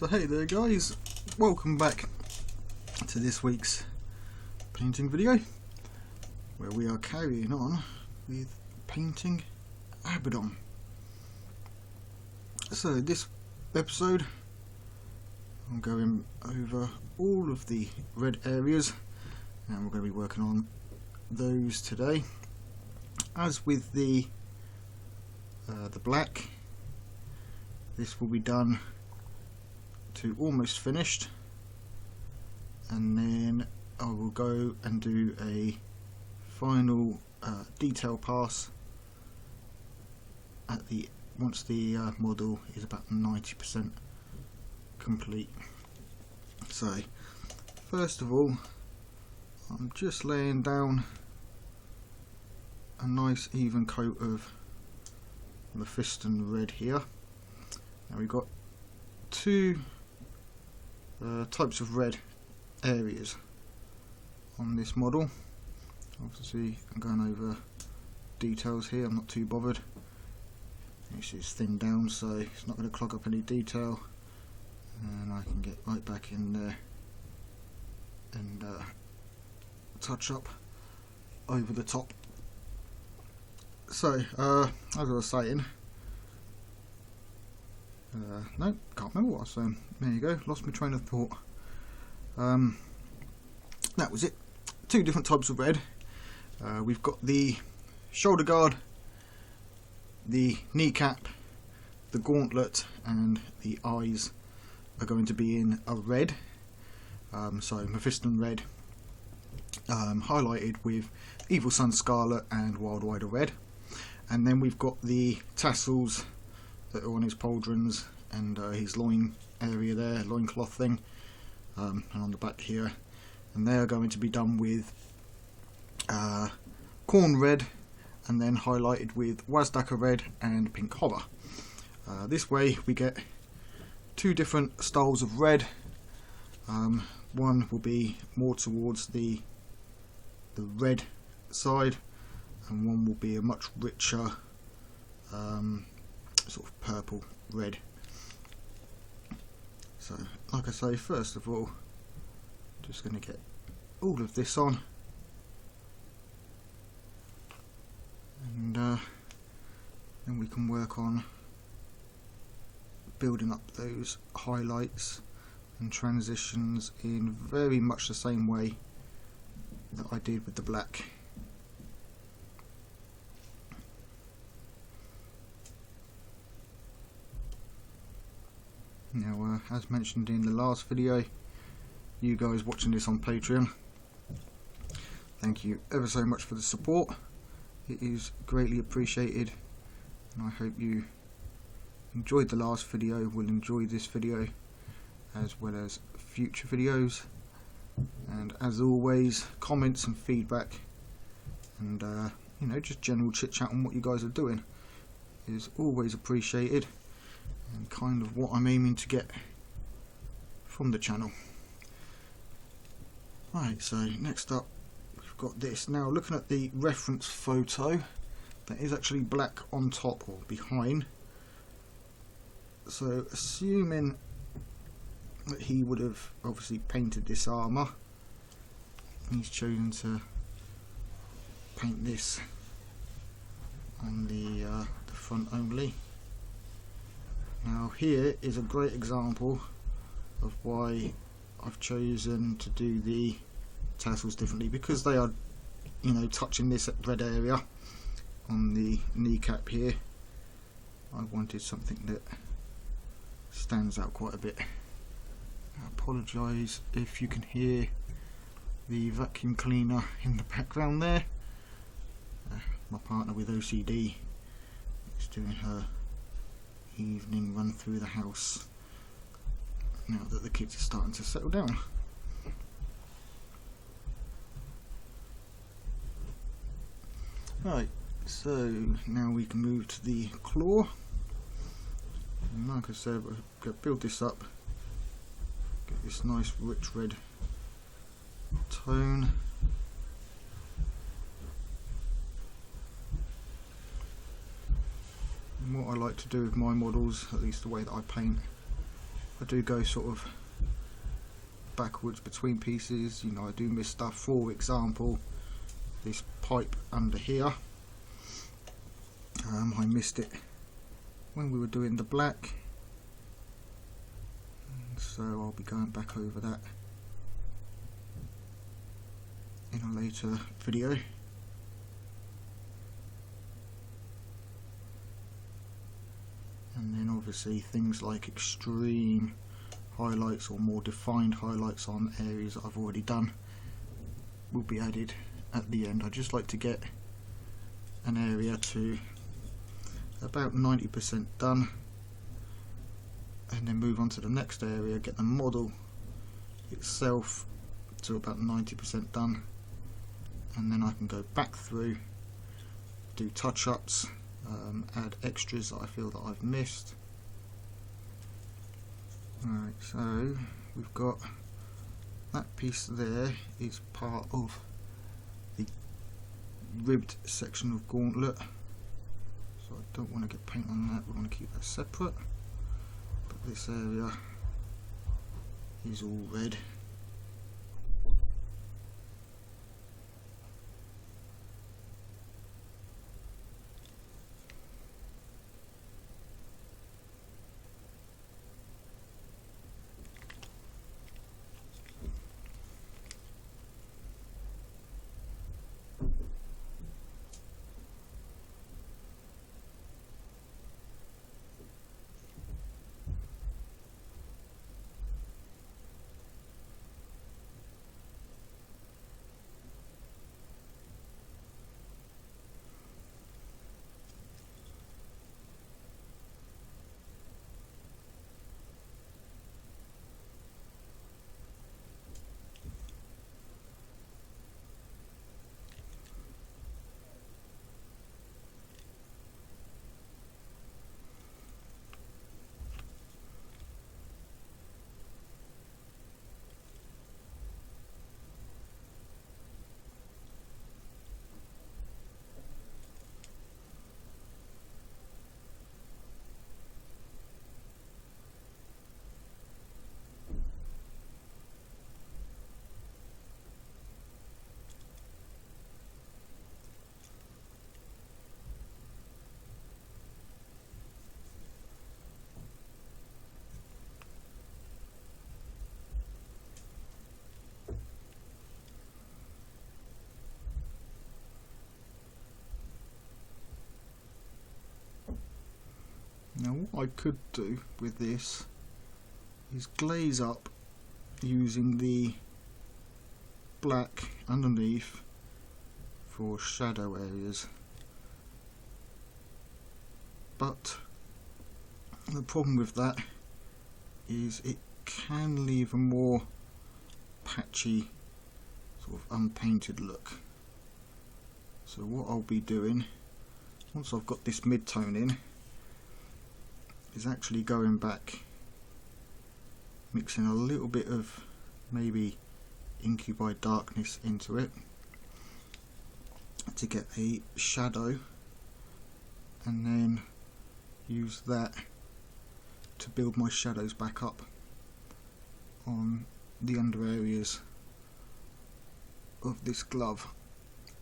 So hey there guys, welcome back to this week's painting video where we are carrying on with painting Abaddon. So this episode I'm going over all of the red areas and we're going to be working on those today. As with the black, this will be done to almost finished, and then I will go and do a final detail pass at the once the model is about 90% complete. So first of all, I'm just laying down a nice even coat of Mephiston red here. Now we've got two types of red areas on this model. Obviously I'm going over details here, I'm not too bothered. You see it's thinned down so it's not going to clog up any detail, and I can get right back in there and touch up over the top. So as I was saying, no, can't remember what I was saying. There you go, lost my train of thought. That was it. Two different types of red. We've got the shoulder guard, the kneecap, the gauntlet, and the eyes are going to be in a red. So Mephiston red, highlighted with Evil Sun Scarlet and Wild Rider red. And then we've got the tassels that are on his pauldrons and his loin area there, loincloth thing, and on the back here, and they are going to be done with corn red and then highlighted with Wazdaka red and pink horror. This way we get two different styles of red. One will be more towards the red side, and one will be a much richer sort of purple red. So like I say, first of all, just going to get all of this on, and then we can work on building up those highlights and transitions in very much the same way that I did with the black. Now, as mentioned in the last video, you guys watching this on Patreon, thank you ever so much for the support. It is greatly appreciated, and I hope you enjoyed the last video, will enjoy this video as well as future videos. And as always, comments and feedback and you know, just general chit chat on what you guys are doing is always appreciated, and kind of what I'm aiming to get from the channel. Right, so next up we've got this. Now looking at the reference photo, that is actually black on top or behind, so assuming that he would have obviously painted this armour, he's chosen to paint this on the front only. Now here is a great example of why I've chosen to do the tassels differently, because they are, you know, touching this red area on the kneecap here. I wanted something that stands out quite a bit. I apologise if you can hear the vacuum cleaner in the background there. My partner with OCD is doing her evening run through the house now that the kids are starting to settle down. Right, so now we can move to the claw, and like I said, we're going to build this up, get this nice rich red tone. And what I like to do with my models, at least the way that I paint, I do go sort of backwards between pieces, you know, I do miss stuff. For example, this pipe under here, I missed it when we were doing the black, and so I'll be going back over that in a later video. And then obviously things like extreme highlights or more defined highlights on areas that I've already done will be added at the end. I just like to get an area to about 90% done and then move on to the next area, get the model itself to about 90% done, and then I can go back through, do touch-ups, add extras that I feel that I've missed. Right, so we've got that piece there is part of the ribbed section of gauntlet, so I don't want to get paint on that, we're going to keep that separate, but this area is all red. Now what I could do with this is glaze up using the black underneath for shadow areas, but the problem with that is it can leave a more patchy sort of unpainted look. So what I'll be doing once I've got this mid-tone in is actually going back, mixing a little bit of maybe incubi darkness into it to get a shadow, and then use that to build my shadows back up on the under areas of this glove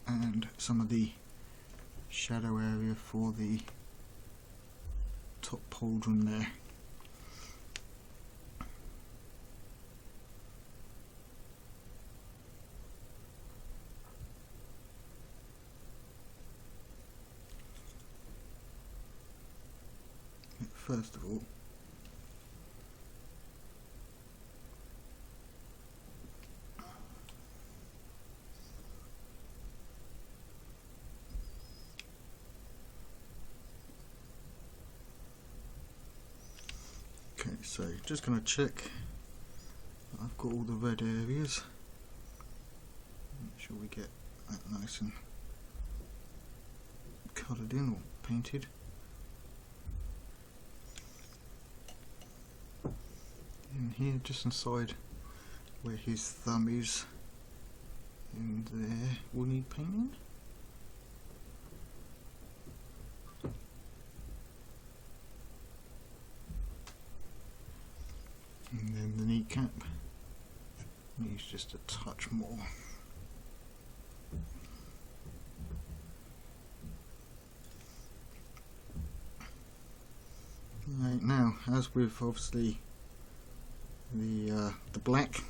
and some of the shadow area for the top pauldron there. First of all, okay, so just going to check that I've got all the red areas. Make sure we get that nice and coloured in or painted. In here, just inside where his thumb is, in there, will need painting. And then the kneecap needs just a touch more. Right, now, as with obviously the black,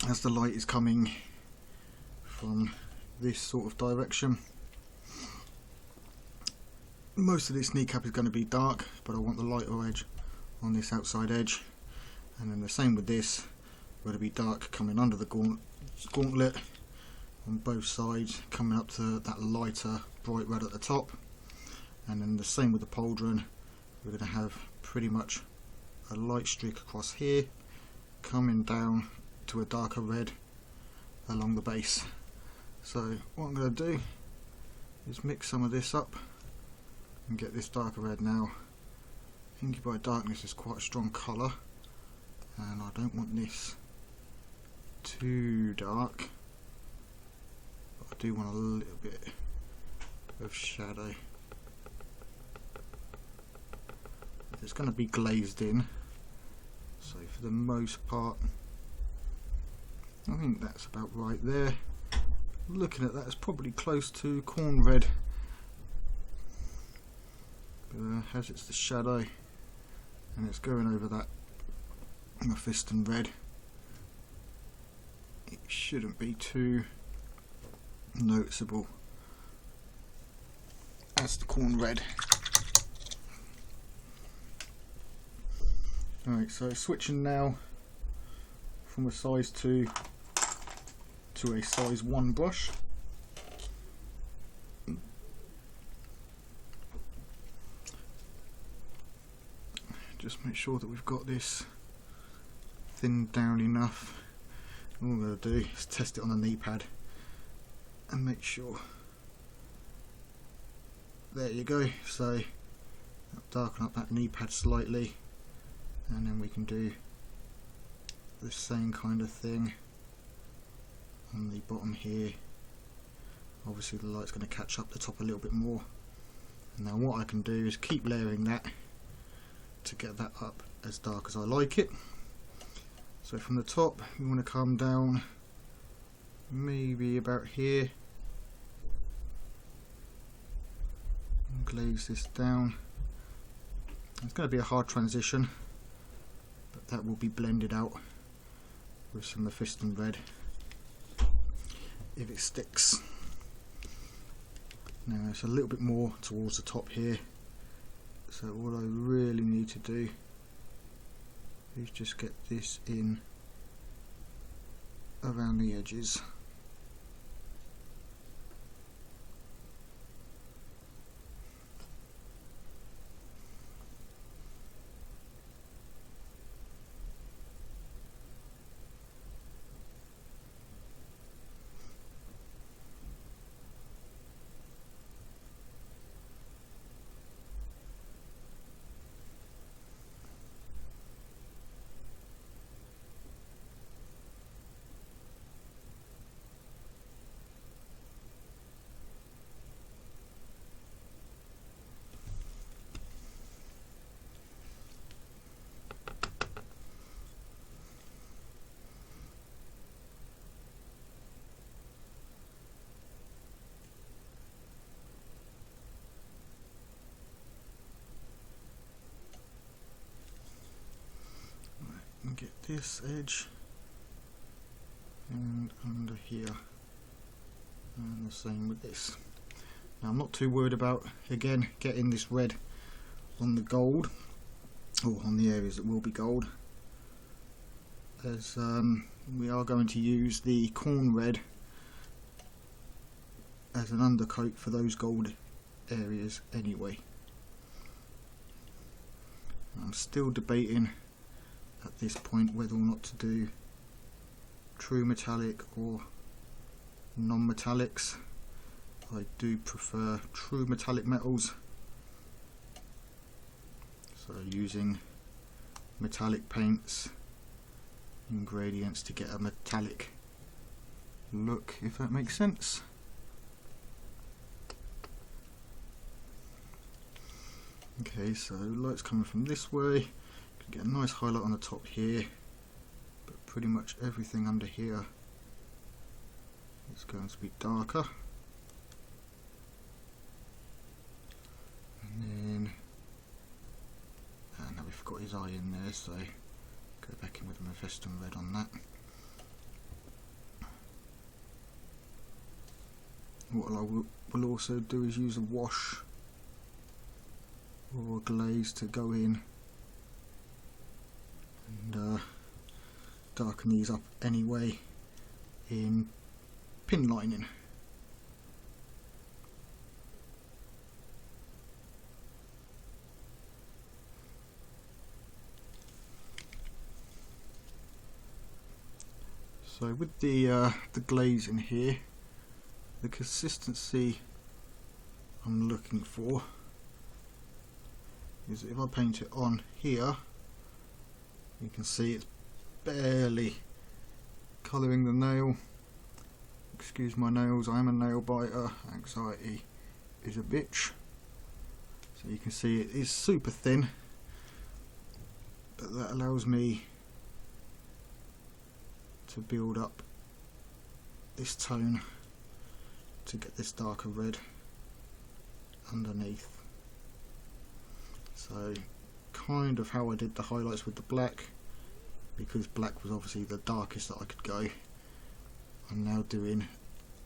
as the light is coming from this sort of direction, most of this kneecap is going to be dark, but I want the lighter edge on this outside edge, and then the same with this, going to be dark coming under the gauntlet on both sides, coming up to that lighter bright red at the top, and then the same with the pauldron. We're going to have pretty much a light streak across here, coming down to a darker red along the base. So what I'm going to do is mix some of this up and get this darker red now. Inky by Darkness is quite a strong colour, and I don't want this too dark, but I do want a little bit of shadow. It's going to be glazed in, so for the most part I think that's about right there. Looking at that, it's probably close to corn red, but as it's the shadow and it's going over that Mephiston red, it shouldn't be too noticeable as the corn red. Alright, so switching now from a size 2 to a size 1 brush. Just make sure that we've got this thinned down enough. All I'm going to do is test it on the knee pad and make sure. There you go. So darken up that knee pad slightly, and then we can do the same kind of thing on the bottom here. Obviously the light's going to catch up the top a little bit more, and now what I can do is keep layering that to get that up as dark as I like it. So from the top we want to come down maybe about here and glaze this down. It's going to be a hard transition, but that will be blended out with some Mephiston red if it sticks. Now it's a little bit more towards the top here, so what I really need to do is just get this in around the edges. And get this edge and under here, and the same with this. Now I'm not too worried about, again, getting this red on the gold, or on the areas that will be gold, as we are going to use the corn red as an undercoat for those gold areas anyway. I'm still debating at this point whether or not to do true metallic or non-metallics. I do prefer true metallic metals, so using metallic paints and gradients to get a metallic look, if that makes sense. Okay, so light's coming from this way, Get a nice highlight on the top here, but pretty much everything under here is going to be darker. And then, now we've got his eye in there, so go back in with the Mephiston red on that. What I will also do is use a wash or a glaze to go in and darken these up anyway in pin lining. So with the glaze in here, the consistency I'm looking for is if I paint it on here, you can see it's barely colouring the nail. Excuse my nails, I am a nail biter, anxiety is a bitch. So you can see it is super thin, but that allows me to build up this tone to get this darker red underneath. So kind of how I did the highlights with the black, because black was obviously the darkest that I could go. I'm now doing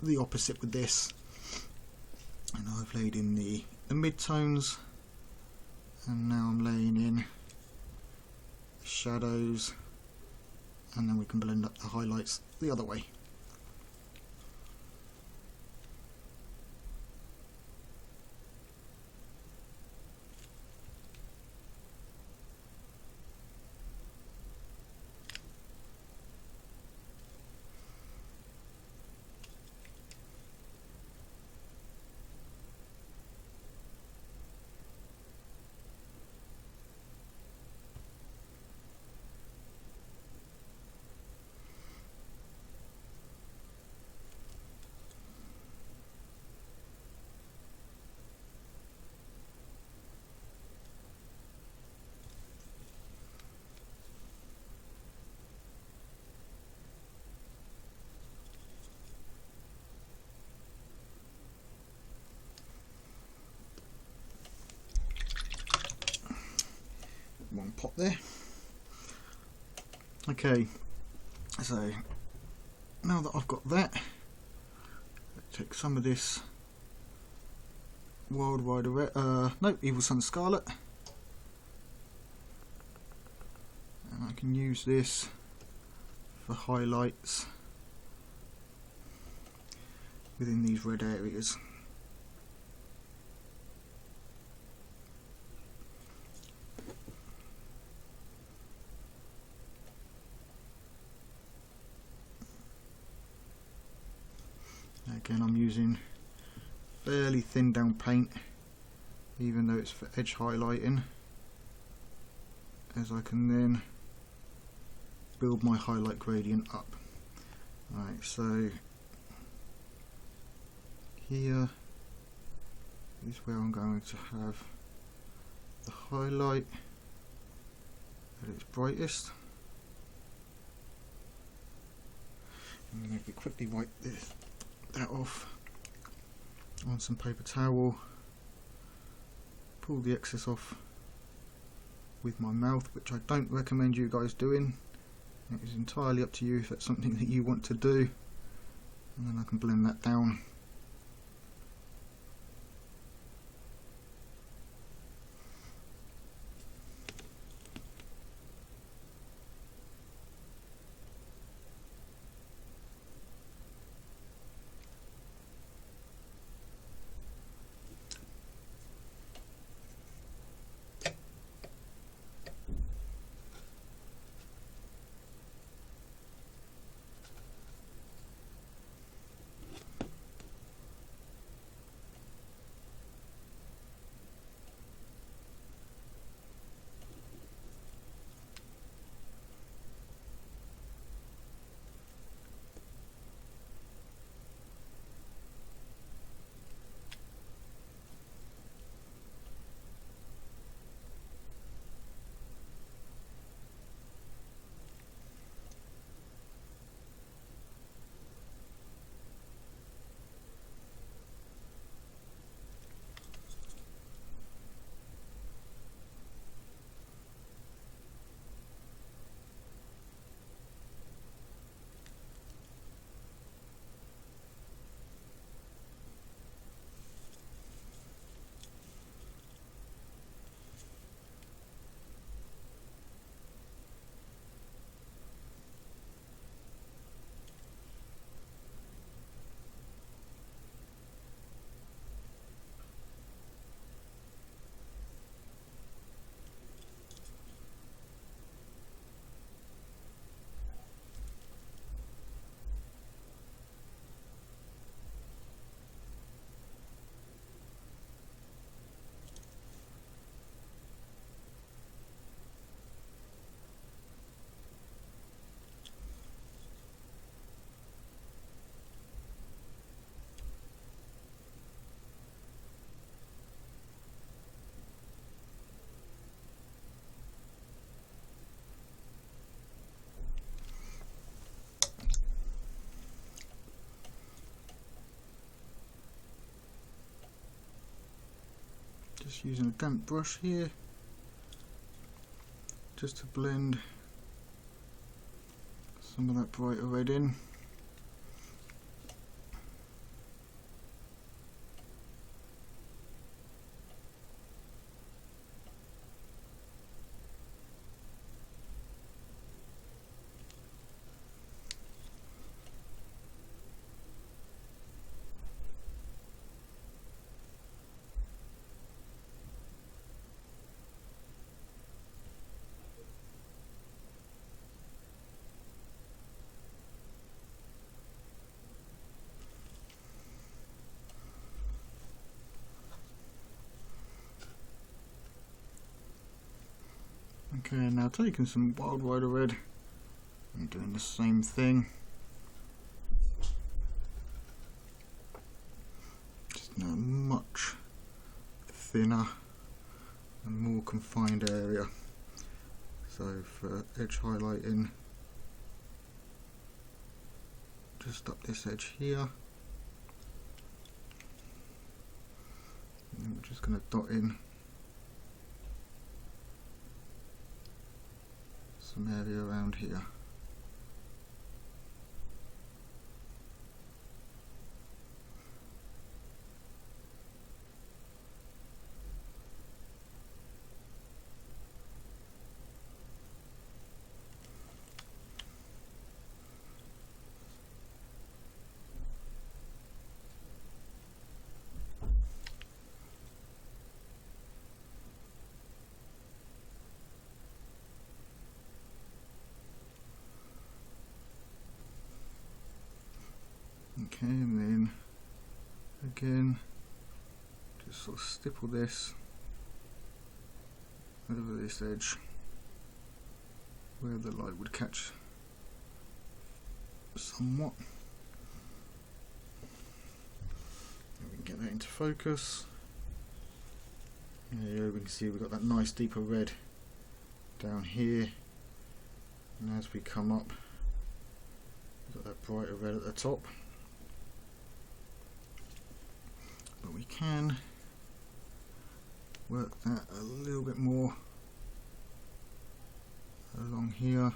the opposite with this, and I've laid in the mid-tones, and now I'm laying in the shadows, and then we can blend up the highlights the other way. One pot there. Okay, so now that I've got that, let's take some of this Wild Rider Red, no, Evil Sun Scarlet, and I can use this for highlights within these red areas. Again, I'm using fairly thin down paint, even though it's for edge highlighting, as I can then build my highlight gradient up. Right, so here is where I'm going to have the highlight at its brightest. I'm going to quickly wipe that off on some paper towel, pull the excess off with my mouth, which I don't recommend you guys doing. It is entirely up to you if that's something that you want to do, and then I can blend that down. Just using a damp brush here, just to blend some of that brighter red in. Okay, now taking some Wild Rider Red and doing the same thing. Just in a much thinner and more confined area. So for edge highlighting, just up this edge here. And we're just going to dot in some area around here. Okay, and then again, just sort of stipple this over this edge where the light would catch somewhat. And we can get that into focus. There you go, we can see we've got that nice deeper red down here, and as we come up, we've got that brighter red at the top. But we can work that a little bit more along here.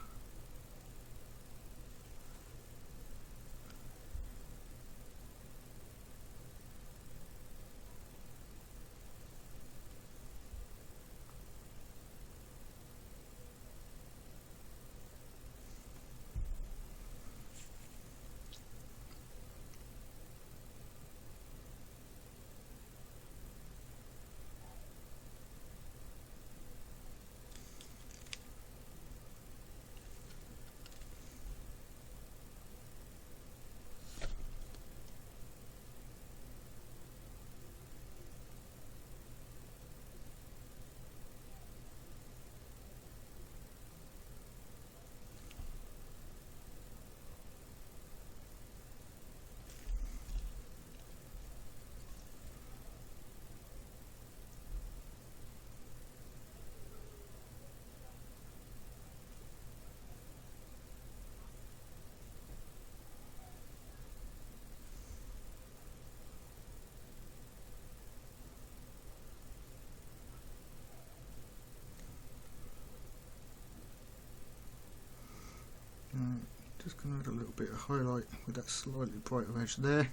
Just going to add a little bit of highlight with that slightly brighter edge there, and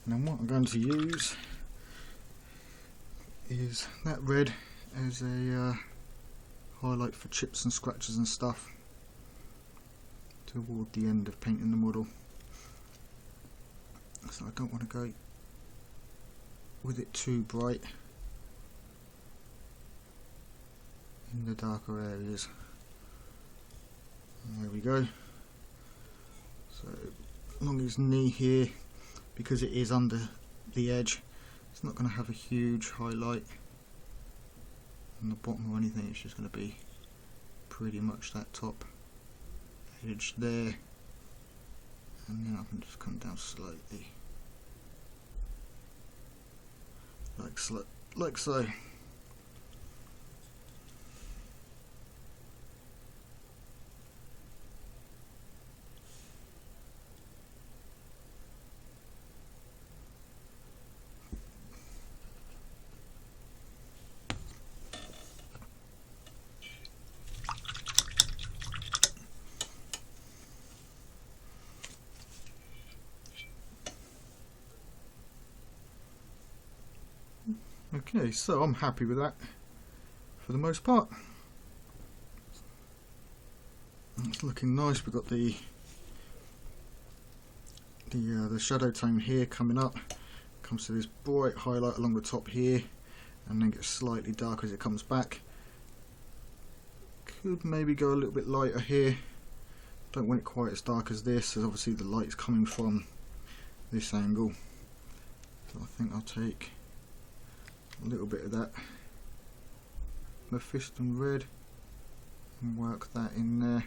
then what I'm going to use is that red as a highlight for chips and scratches and stuff toward the end of painting the model. So I don't want to go with it too bright in the darker areas. And there we go. So along his knee here, because it is under the edge, it's not going to have a huge highlight on the bottom or anything. It's just going to be pretty much that top edge there, and then I can just come down slightly like so. Okay, so I'm happy with that for the most part. It's looking nice. We've got the shadow tone here coming up. Comes to this bright highlight along the top here, and then gets slightly darker as it comes back. Could maybe go a little bit lighter here. Don't want it quite as dark as this, as obviously the light's coming from this angle. So I think I'll take a little bit of that Mephiston red and work that in there.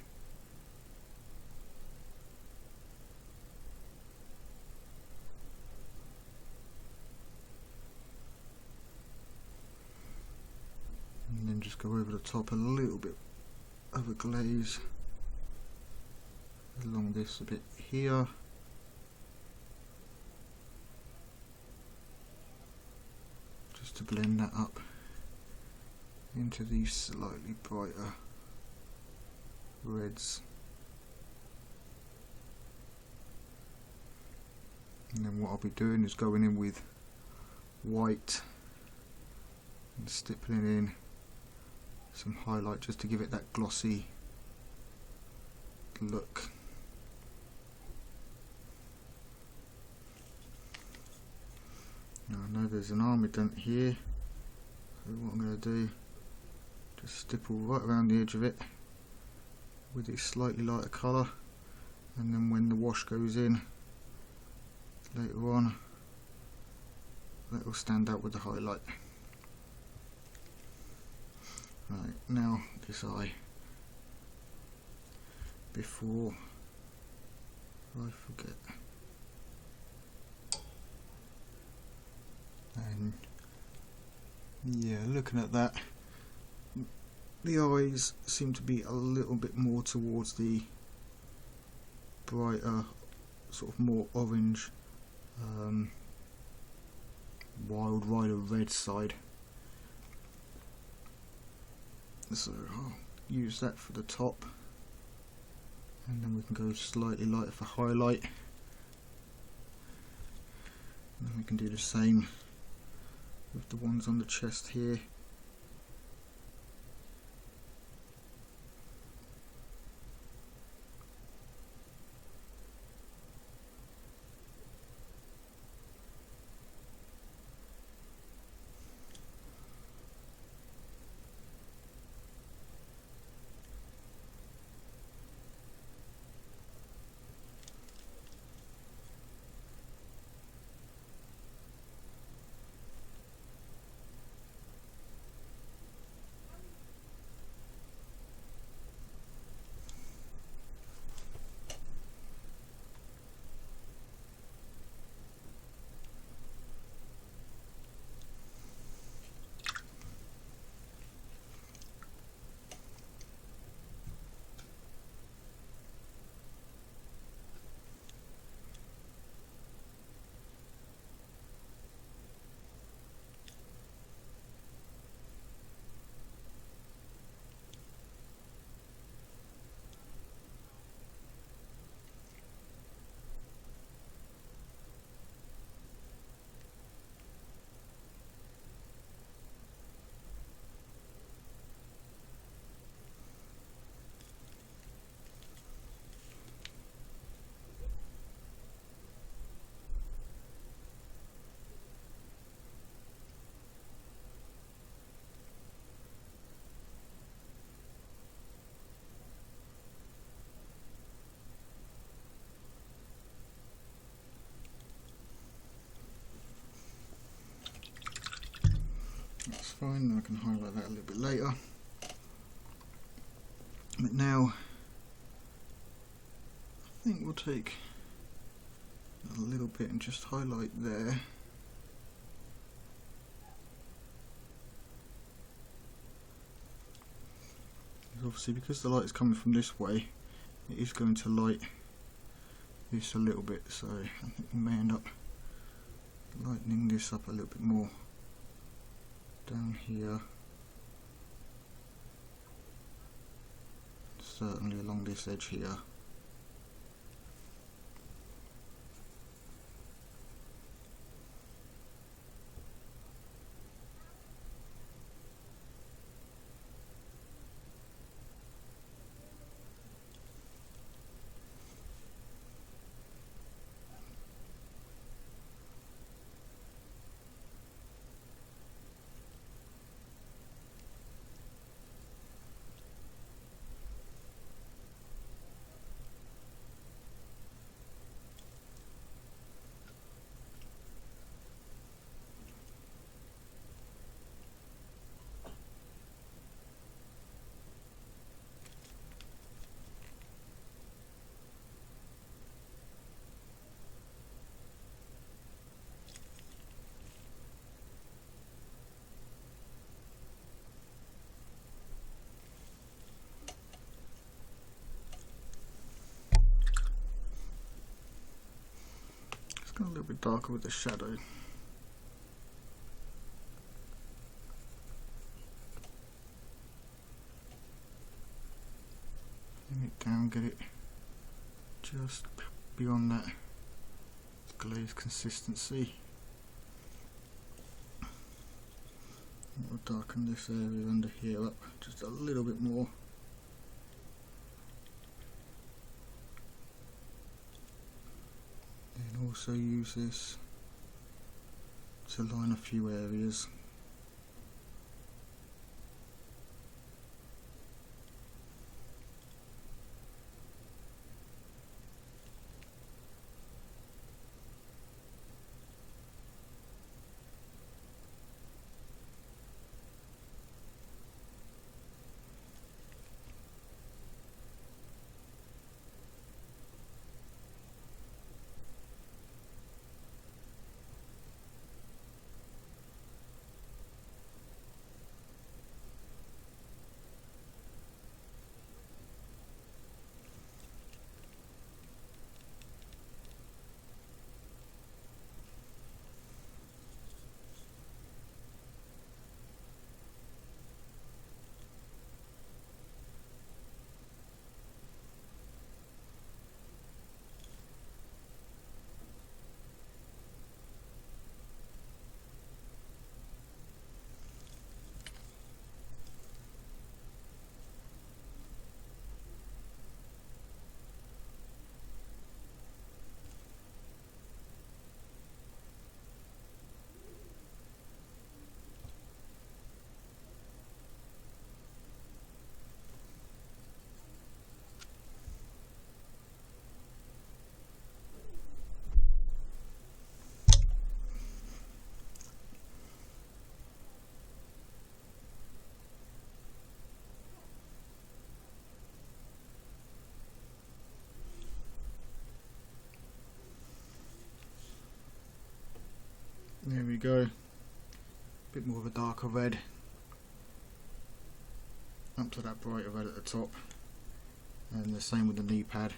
And then just go over the top a little bit of a glaze along this a bit here. Just to blend that up into these slightly brighter reds. And then what I'll be doing is going in with white and stippling in some highlight just to give it that glossy look. Now I know there's an armour dent here, so what I'm going to do, just stipple right around the edge of it with this slightly lighter colour, and then when the wash goes in later on, that will stand out with the highlight. Right, now this eye, before I forget, and yeah, looking at that, the eyes seem to be a little bit more towards the brighter, sort of more orange, Wild Rider red side. So I'll use that for the top, and then we can go slightly lighter for highlight, and then we can do the same with the ones on the chest here. That's fine, I can highlight that a little bit later. But now, I think we'll take a little bit and just highlight there. Obviously, because the light is coming from this way, it is going to light this a little bit, so I think we may end up lightening this up a little bit more down here, certainly along this edge here. Go a little bit darker with the shadow. Bring it down, get it just beyond that glaze consistency. We'll darken this area under here up just a little bit more. And also use this to line a few areas. There we go, a bit more of a darker red, up to that brighter red at the top, and the same with the knee pad.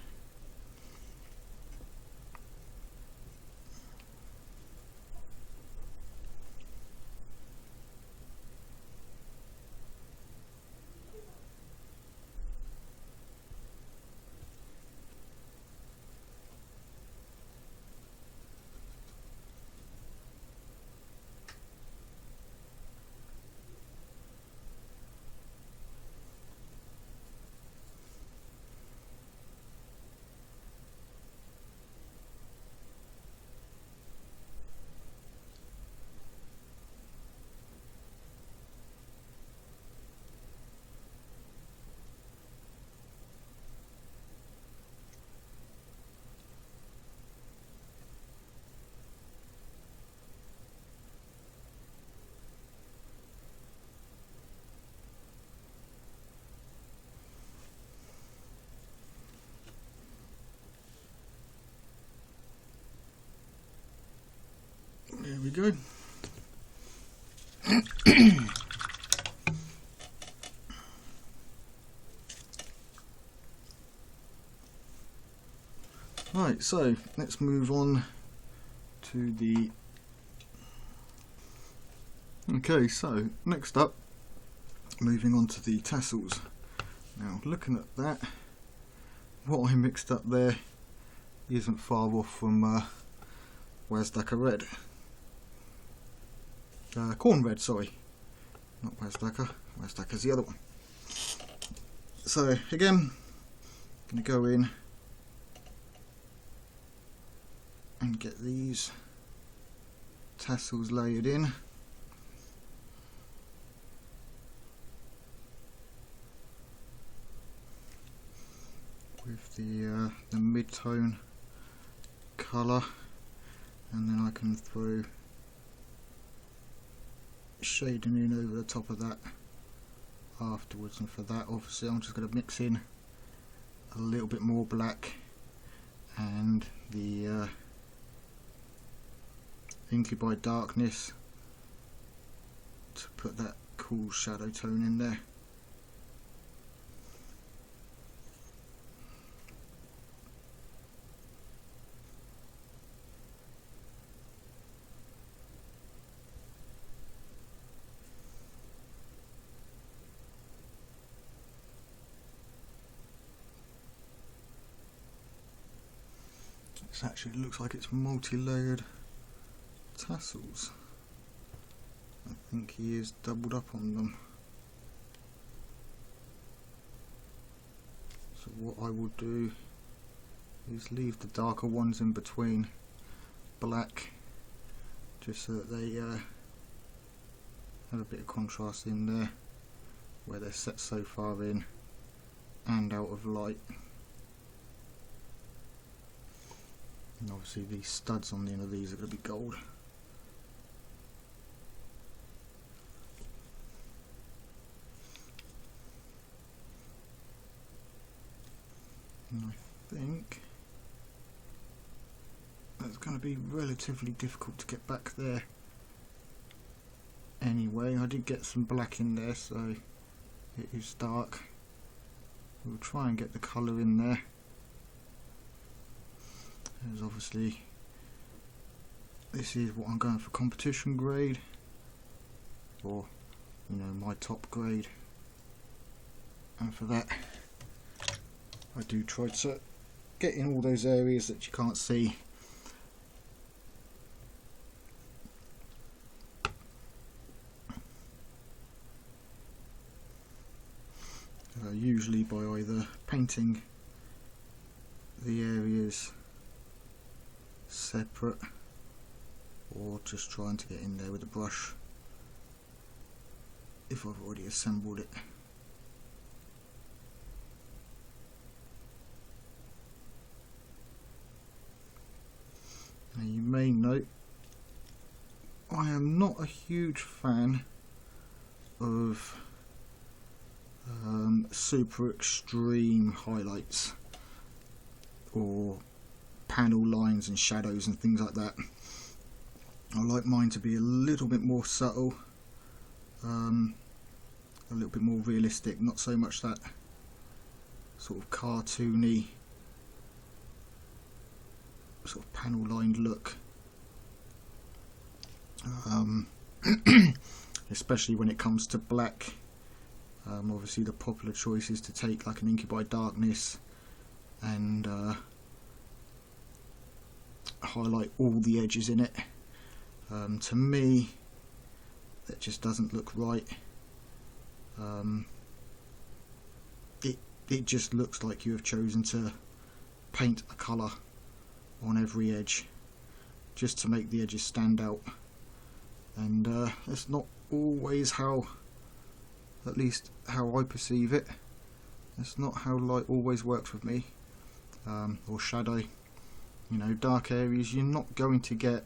There we go. Right, so let's move on to the... Okay, so next up, moving on to the tassels. Now, looking at that, what I mixed up there isn't far off from Wazdaka Red. Corn Red, sorry. Not Wazdaka. Wazdaka's the other one. So, again, I'm going to go in and get these tassels layered in. With the mid-tone colour, and then I can throw shading in over the top of that afterwards. And for that, obviously, I'm just going to mix in a little bit more black and the Inky by Darkness to put that cool shadow tone in there. This actually looks like it's multi-layered tassels. I think he is doubled up on them. So what I will do is leave the darker ones in between black, just so that they have a bit of contrast in there where they're set so far in and out of light. And obviously these studs on the end of these are going to be gold. And I think that's going to be relatively difficult to get back there. Anyway, I did get some black in there, so it is dark. We'll try and get the colour in there. There's obviously, this is what I'm going for competition grade, or you know, my top grade, and for that I do try to get in all those areas that you can't see. Usually by either painting the areas separate or just trying to get in there with a brush if I've already assembled it. Now you may note I am not a huge fan of super extreme highlights or panel lines and shadows and things like that. I like mine to be a little bit more subtle, a little bit more realistic, not so much that sort of cartoony sort of panel lined look, especially when it comes to black. Obviously the popular choice is to take like an Inky by Darkness and highlight all the edges in it. To me that just doesn't look right. It just looks like you have chosen to paint a colour on every edge just to make the edges stand out, and it's not always how, at least how I perceive it, it's not how light always works with me, or shadow. You know, dark areas, you're not going to get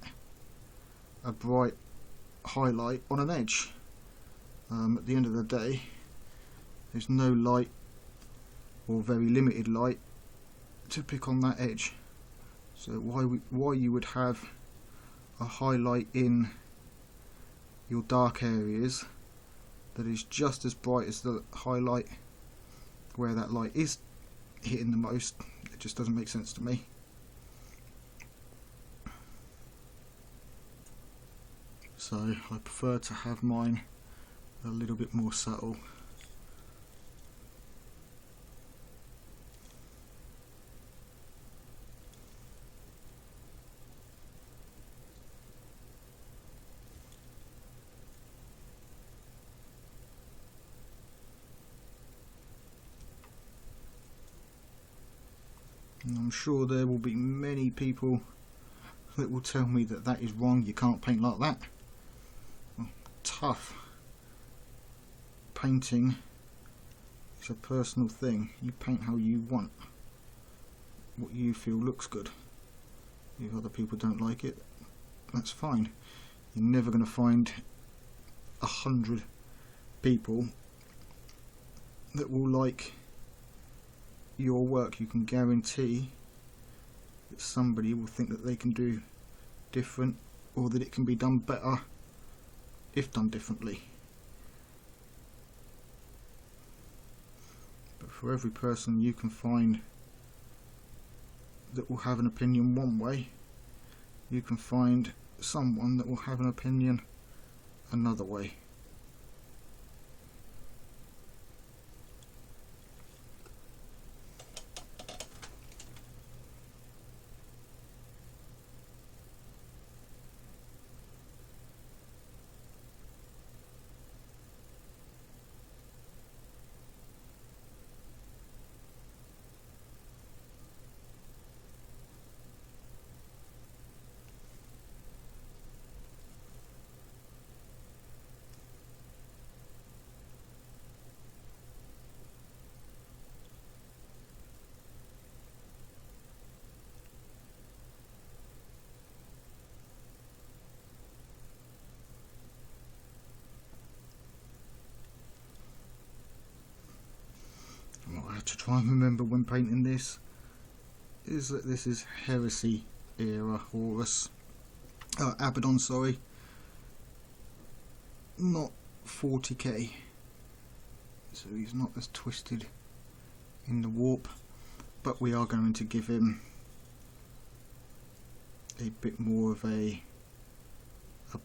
a bright highlight on an edge. At the end of the day, there's no light or very limited light to pick on that edge. So why you would have a highlight in your dark areas that is just as bright as the highlight where that light is hitting the most, it just doesn't make sense to me. So I prefer to have mine a little bit more subtle. And I'm sure there will be many people that will tell me that that is wrong, you can't paint like that. Well, tough. Painting is a personal thing. You paint how you want, what you feel looks good. If other people don't like it, that's fine. You're never going to find 100 people that will like your work. You can guarantee that somebody will think that they can do different, or that it can be done better if done differently. But for every person you can find that will have an opinion one way, you can find someone that will have an opinion another way. to try and remember when painting this is that this is Heresy era Horus, Abaddon, sorry, not 40k, so he's not as twisted in the warp, but we are going to give him a bit more of a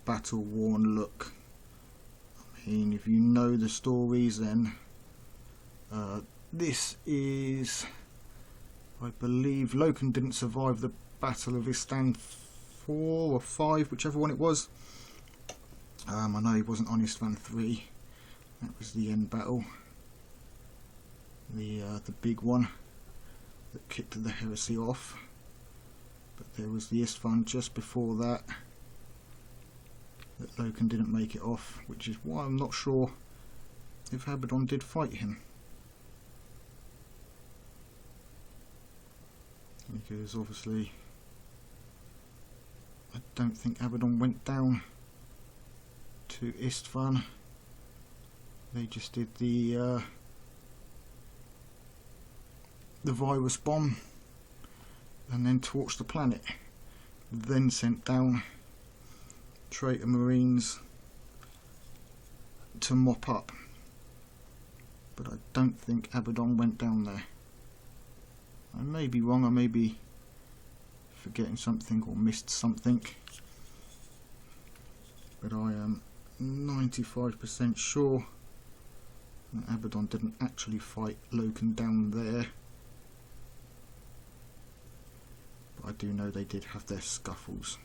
battle worn look. I mean, if you know the stories, then this is, I believe, Loken didn't survive the Battle of Istan 4 or 5, whichever one it was. I know he wasn't on Istan 3. That was the end battle, the big one that kicked the Heresy off. But there was the Istan just before that Loken didn't make it off, which is why I'm not sure if Abaddon did fight him, because obviously I don't think Abaddon went down to Istvan. They just did the virus bomb and then torched the planet, then sent down traitor marines to mop up. But I don't think Abaddon went down there. I may be wrong, I may be forgetting something or missed something, but I am 95% sure that Abaddon didn't actually fight Loken down there. But I do know they did have their scuffles.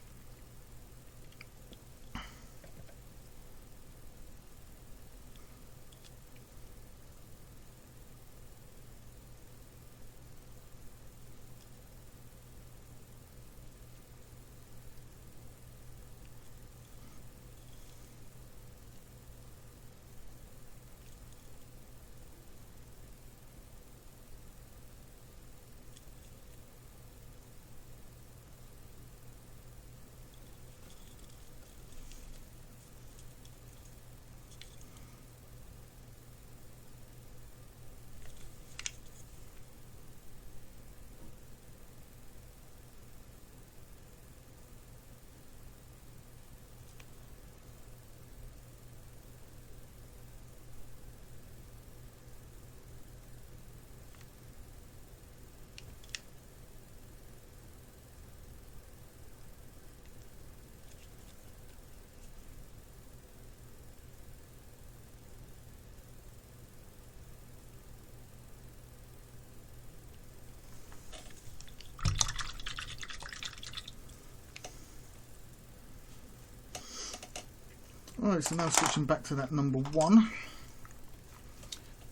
Alright, so now switching back to that number 1,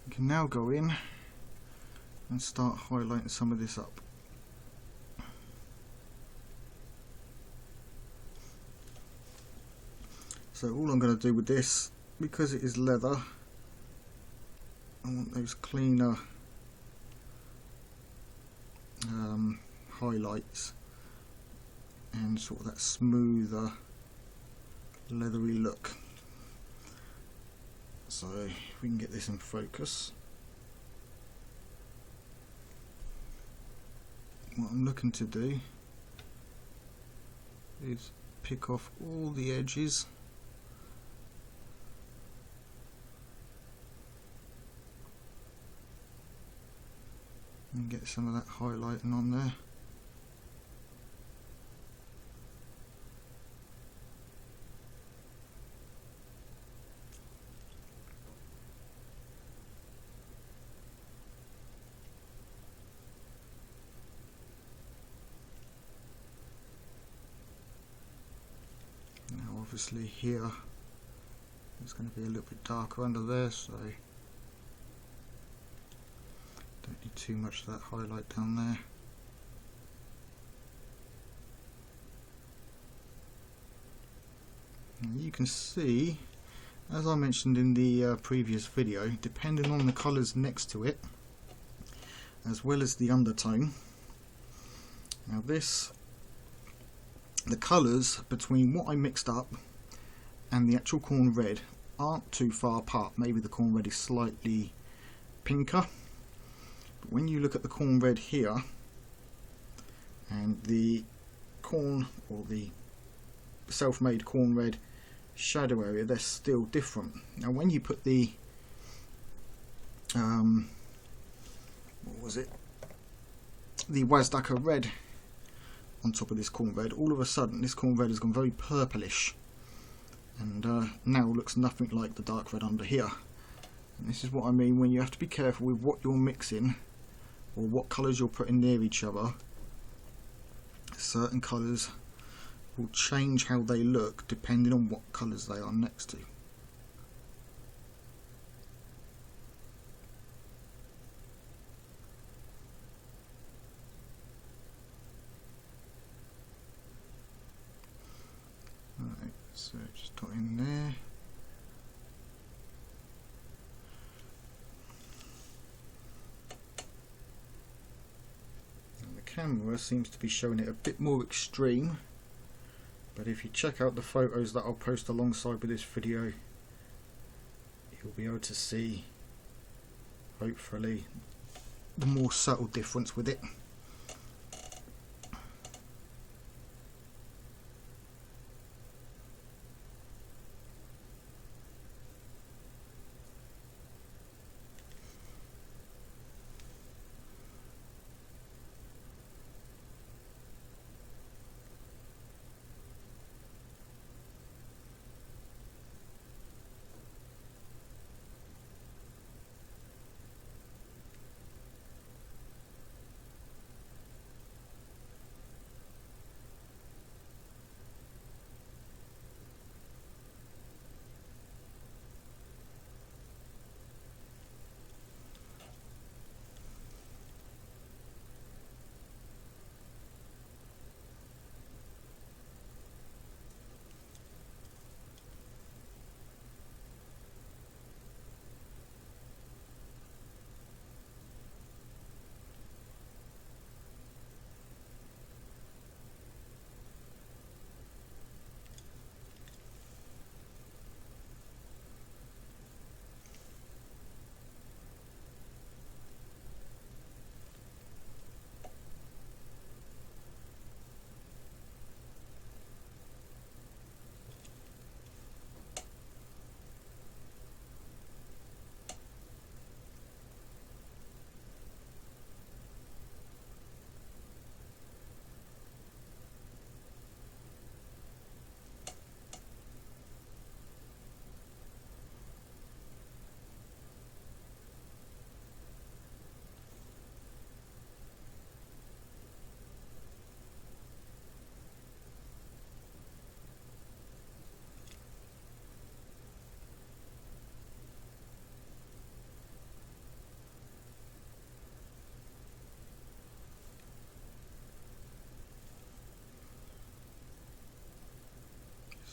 we can now go in and start highlighting some of this up. So all I'm going to do with this, because it is leather, I want those cleaner highlights and sort of that smoother leathery look. So if we can get this in focus, what I'm looking to do is pick off all the edges and get some of that highlighting on there. Obviously here it's going to be a little bit darker under there, so don't need too much of that highlight down there. And you can see, as I mentioned in the previous video, depending on the colours next to it as well as the undertone, now the colours between what I mixed up and the actual corn red aren't too far apart. Maybe the corn red is slightly pinker, But when you look at the corn red here and the corn, or the self-made corn red shadow area, they're still different. Now when you put the what was it, the Wazdaka red on top of this corn red, all of a sudden this corn red has gone very purplish and now looks nothing like the dark red under here. And this is what I mean when you have to be careful with what you're mixing or what colours you're putting near each other. Certain colours will change how they look depending on what colours they are next to. Right, so just dot in there. And the camera seems to be showing it a bit more extreme, but if you check out the photos that I'll post alongside with this video, you'll be able to see, hopefully, the more subtle difference with it.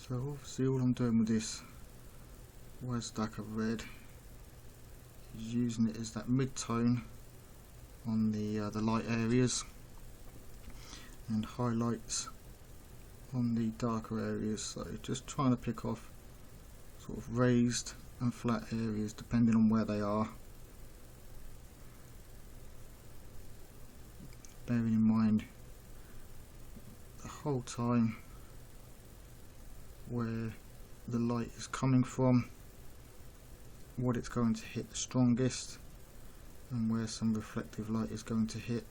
So obviously all I'm doing with this Wazdaka red is using it as that mid-tone on the light areas and highlights on the darker areas, so just trying to pick off sort of raised and flat areas depending on where they are, bearing in mind the whole time where the light is coming from, what it's going to hit the strongest, and where some reflective light is going to hit.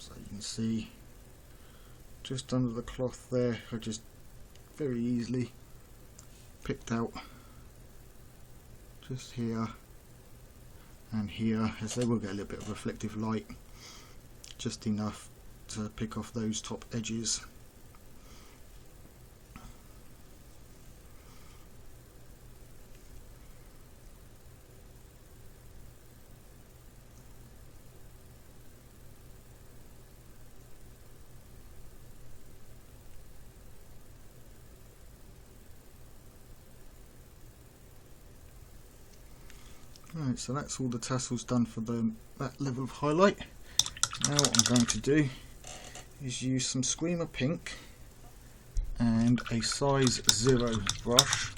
So you can see just under the cloth there, I just very easily picked out just here and here, as they will get a little bit of reflective light, just enough to pick off those top edges. Right, so that's all the tassels done for that level of highlight. Now what I'm going to do is use some Screamer Pink and a size 0 brush.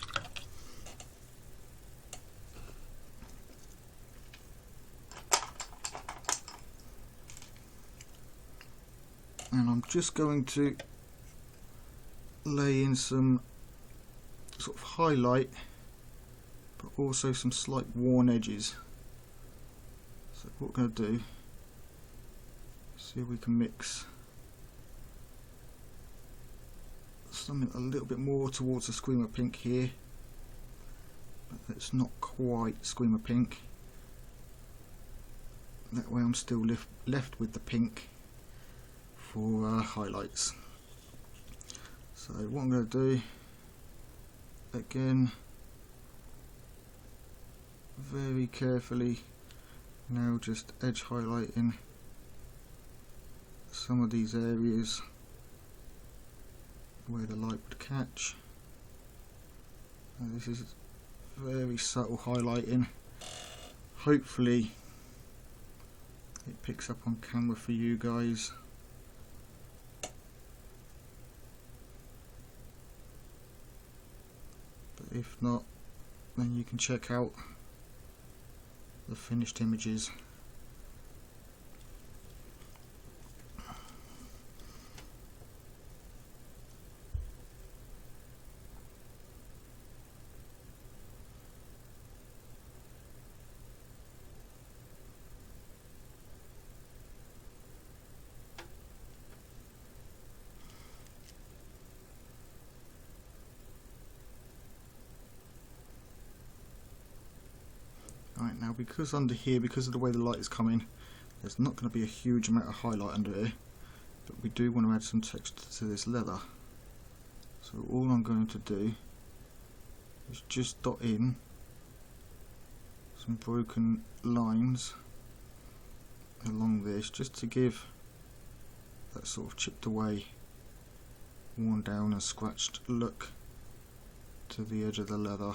And I'm just going to lay in some sort of highlight, but also some slight worn edges. So what we're going to do, see if we can mix something a little bit more towards the Screamer Pink here, but it's not quite Screamer Pink. That way I'm still left with the pink for highlights. So what I'm going to do, again, very carefully now, just edge highlighting some of these areas where the light would catch. Now this is very subtle highlighting. Hopefully it picks up on camera for you guys. But if not, then you can check out the finished images. Right, now because under here, because of the way the light is coming, there's not going to be a huge amount of highlight under here, but we do want to add some texture to this leather. So all I'm going to do is just dot in some broken lines along this, just to give that sort of chipped away, worn down and scratched look to the edge of the leather.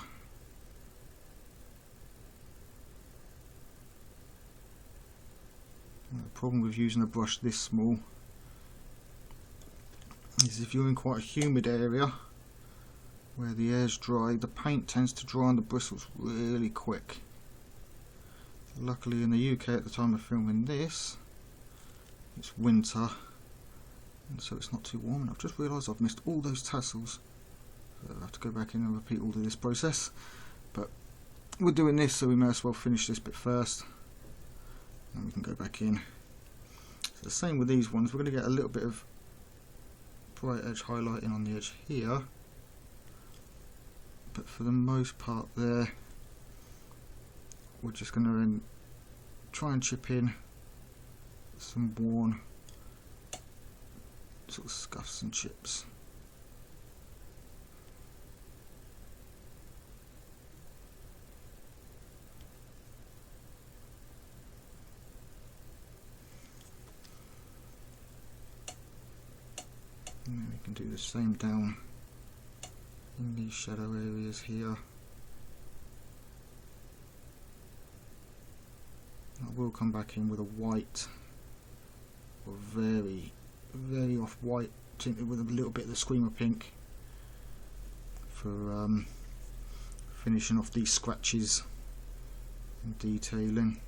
The problem with using a brush this small is if you're in quite a humid area where the air's dry, the paint tends to dry on the bristles really quick. Luckily in the UK at the time of filming this, it's winter, and so it's not too warm, and I've just realised I've missed all those tassels, so I'll have to go back in and repeat all of this process. But we're doing this, so we may as well finish this bit first, and we can go back in. So the same with these ones, we're going to get a little bit of bright edge highlighting on the edge here, but for the most part there, we're just going to try and chip in some worn sort of scuffs and chips. And then we can do the same down in these shadow areas here. I will come back in with a white, or very, very off white, tinted with a little bit of the Screamer Pink for finishing off these scratches and detailing.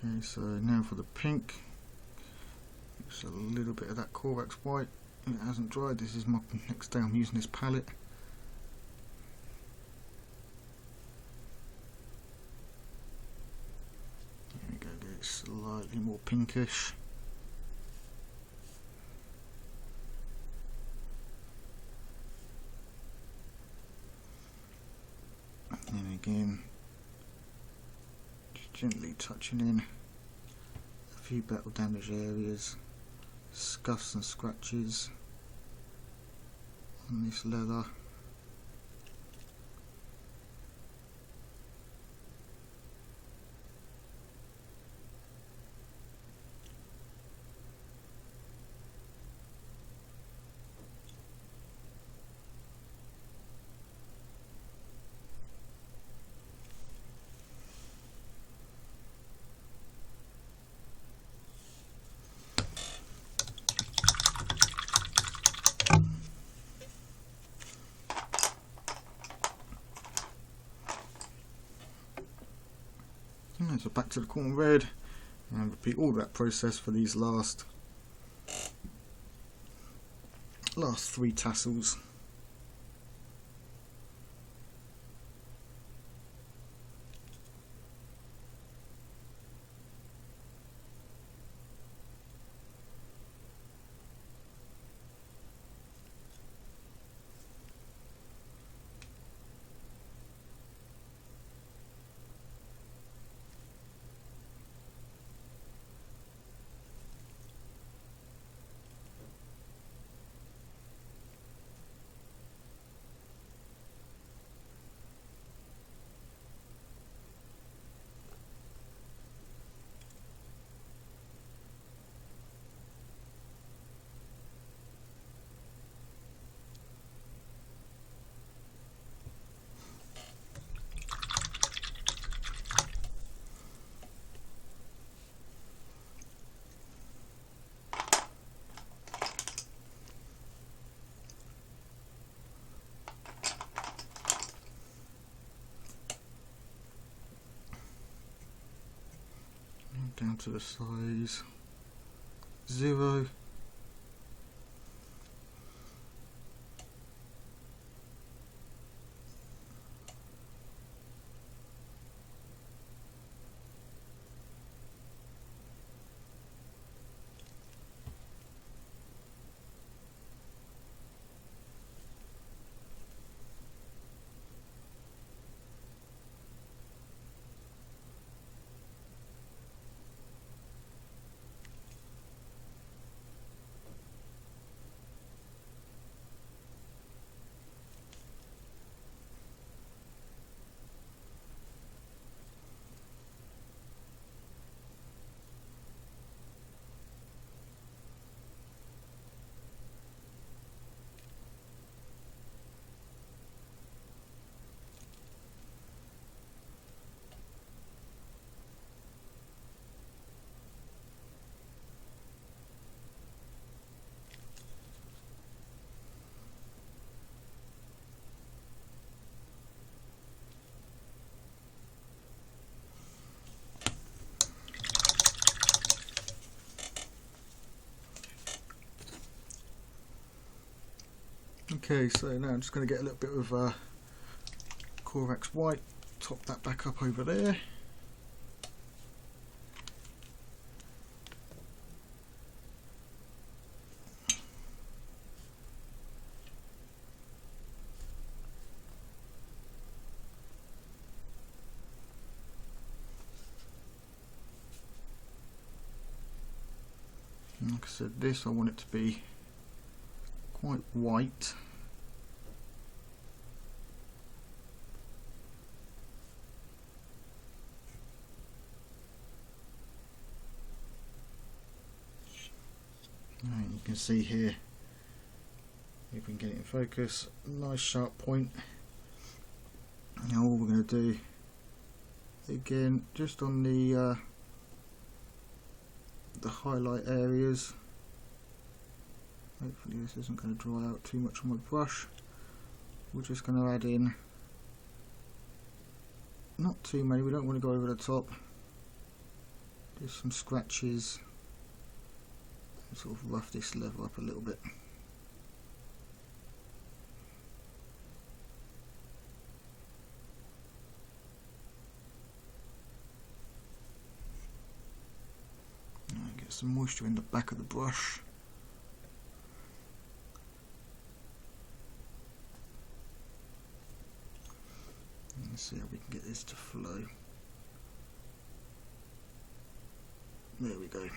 Okay, so now for the pink. Just a little bit of that Corax white. It hasn't dried. This is my next day I'm using this palette. There we go, get it slightly more pinkish. And again, just gently touching in a few battle damage areas, scuffs and scratches on this leather. And so back to the corn red, and repeat all that process for these last 3 tassels. Down to the size 0. Okay, so now I'm just going to get a little bit of Corax white, top that back up over there. And like I said, this I want it to be quite white. And you can see here, if we can get it in focus, nice sharp point. Now all we're going to do, again, just on the highlight areas, hopefully this isn't going to dry out too much on my brush, we're just going to add in, not too many, we don't want to go over the top, do some scratches, and sort of rough this leather up a little bit. And get some moisture in the back of the brush. Let's see how we can get this to flow. There we go.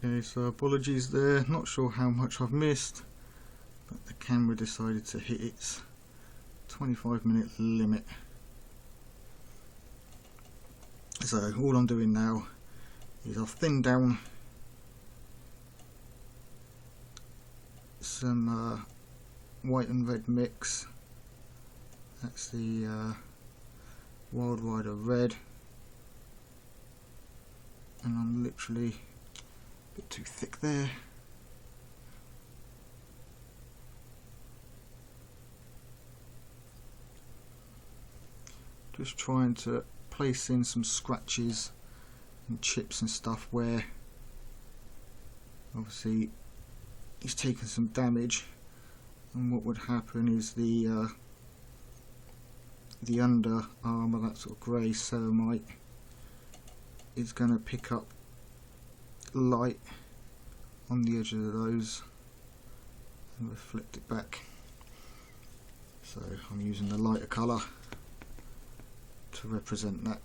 Okay, so apologies there, not sure how much I've missed, but the camera decided to hit its 25-minute limit. So all I'm doing now is I've thinned down some white and red mix. That's the Wild Rider Red, and I'm literally a bit too thick there. Just trying to place in some scratches and chips and stuff where obviously he's taken some damage, and what would happen is the under armour, that sort of grey ceramite, is going to pick up light on the edge of those and reflect it back. So I'm using the lighter colour to represent that.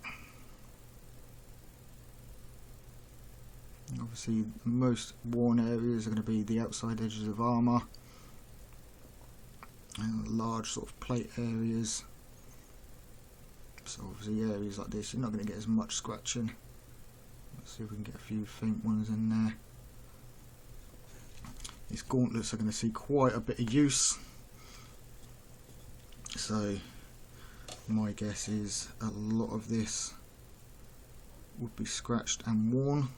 And obviously the most worn areas are going to be the outside edges of armour and the large sort of plate areas. So obviously areas like this you're not going to get as much scratching. Let's see if we can get a few faint ones in there. These gauntlets are going to see quite a bit of use, so my guess is a lot of this would be scratched and worn.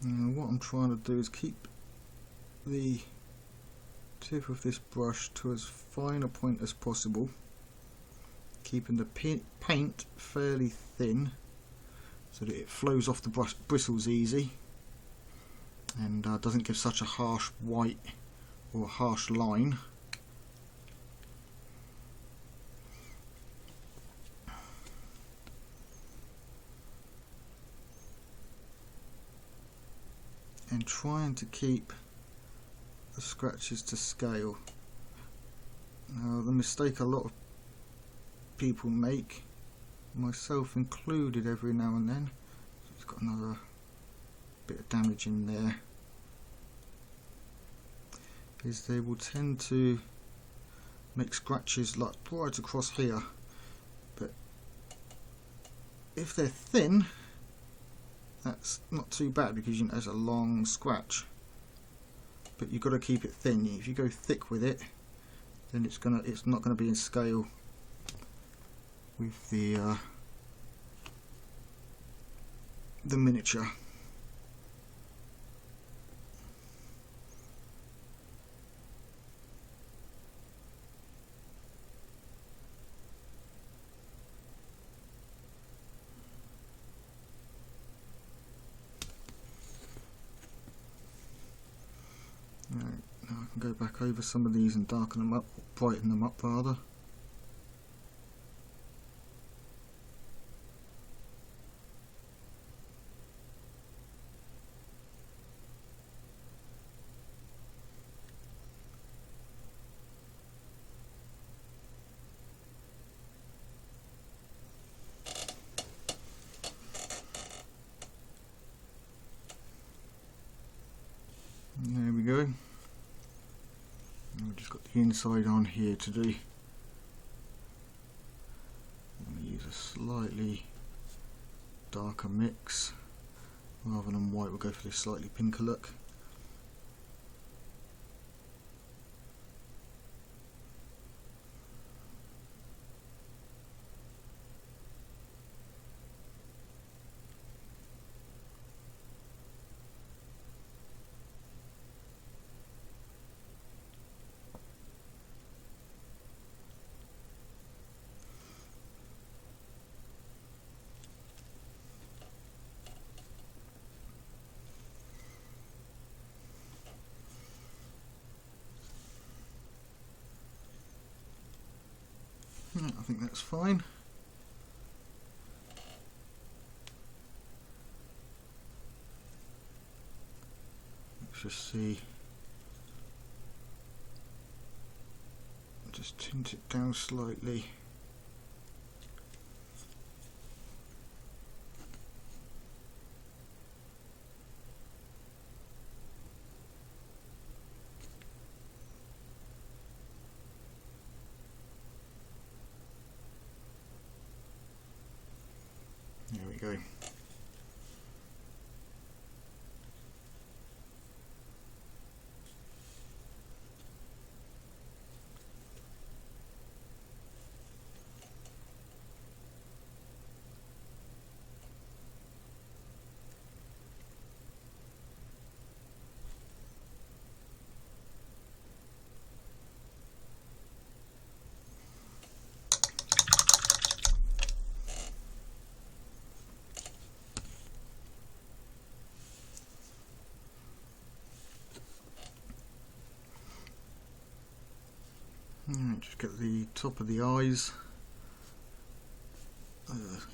Now what I'm trying to do is keep the tip of this brush to as fine a point as possible, keeping the paint fairly thin so that it flows off the bristles easy and doesn't give such a harsh white or harsh line. And trying to keep the scratches to scale. Now the mistake a lot of people make, myself included every now and then, so it's got another bit of damage in there, is they will tend to make scratches like right across here, but if they're thin, that's not too bad because you know it's a long scratch. But you've got to keep it thin. If you go thick with it, then it's not gonna be in scale with the miniature. Right, now I can go back over some of these and darken them up, or brighten them up rather. And there we go. And we've just got the inside on here to do. I'm going to use a slightly darker mix. Rather than white, we'll go for this slightly pinker look. I think that's fine. Let's just see. Just tint it down slightly. There we go. Just get the top of the eyes,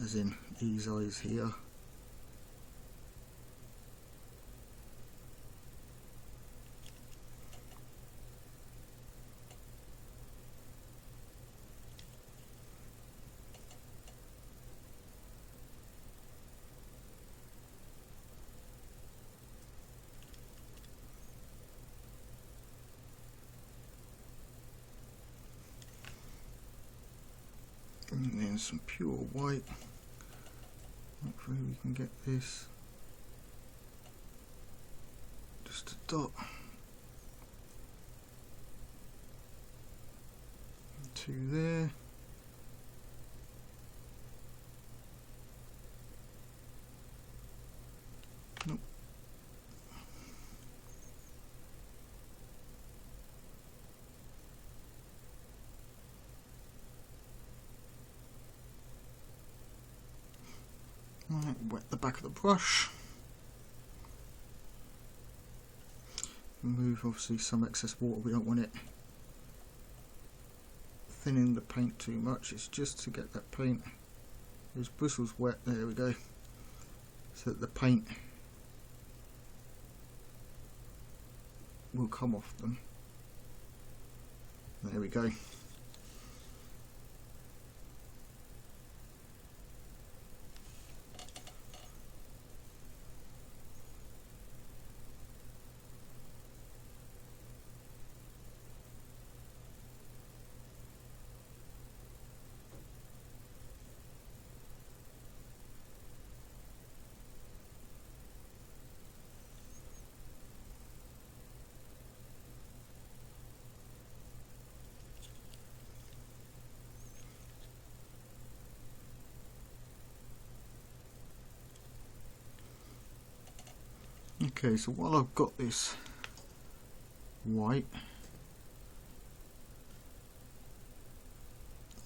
as in these eyes here. And then some pure white. Hopefully we can get this just a dot. Two there. Nope. Right, wet the back of the brush. Remove obviously some excess water, we don't want it thinning the paint too much, it's just to get that paint, those bristles wet, there we go, so that the paint will come off them. There we go. Okay, so while I've got this white,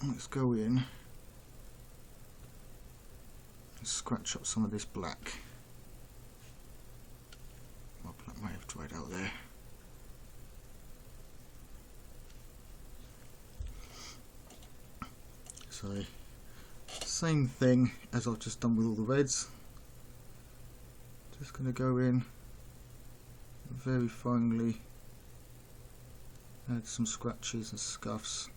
let's go in and scratch up some of this black. My black may have dried out there. So, same thing as I've just done with all the reds. Just going to go in very finely, add some scratches and scuffs.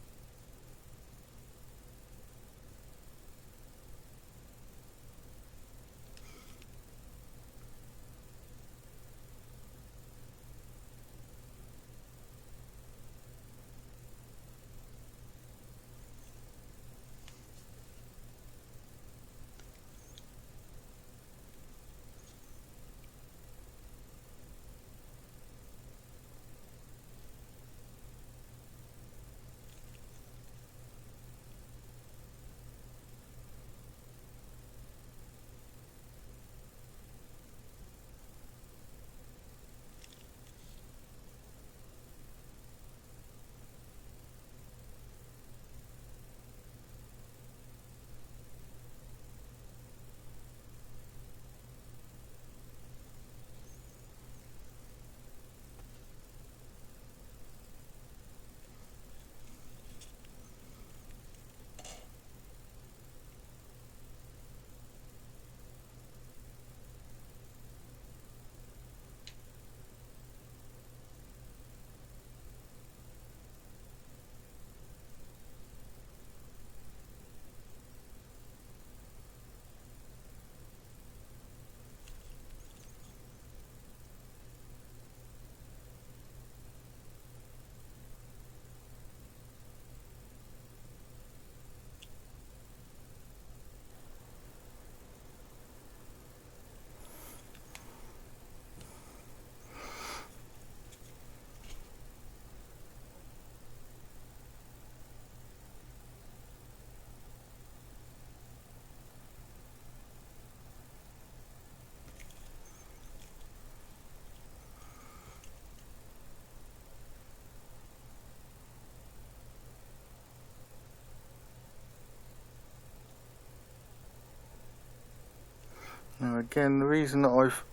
Now again, the reason that I've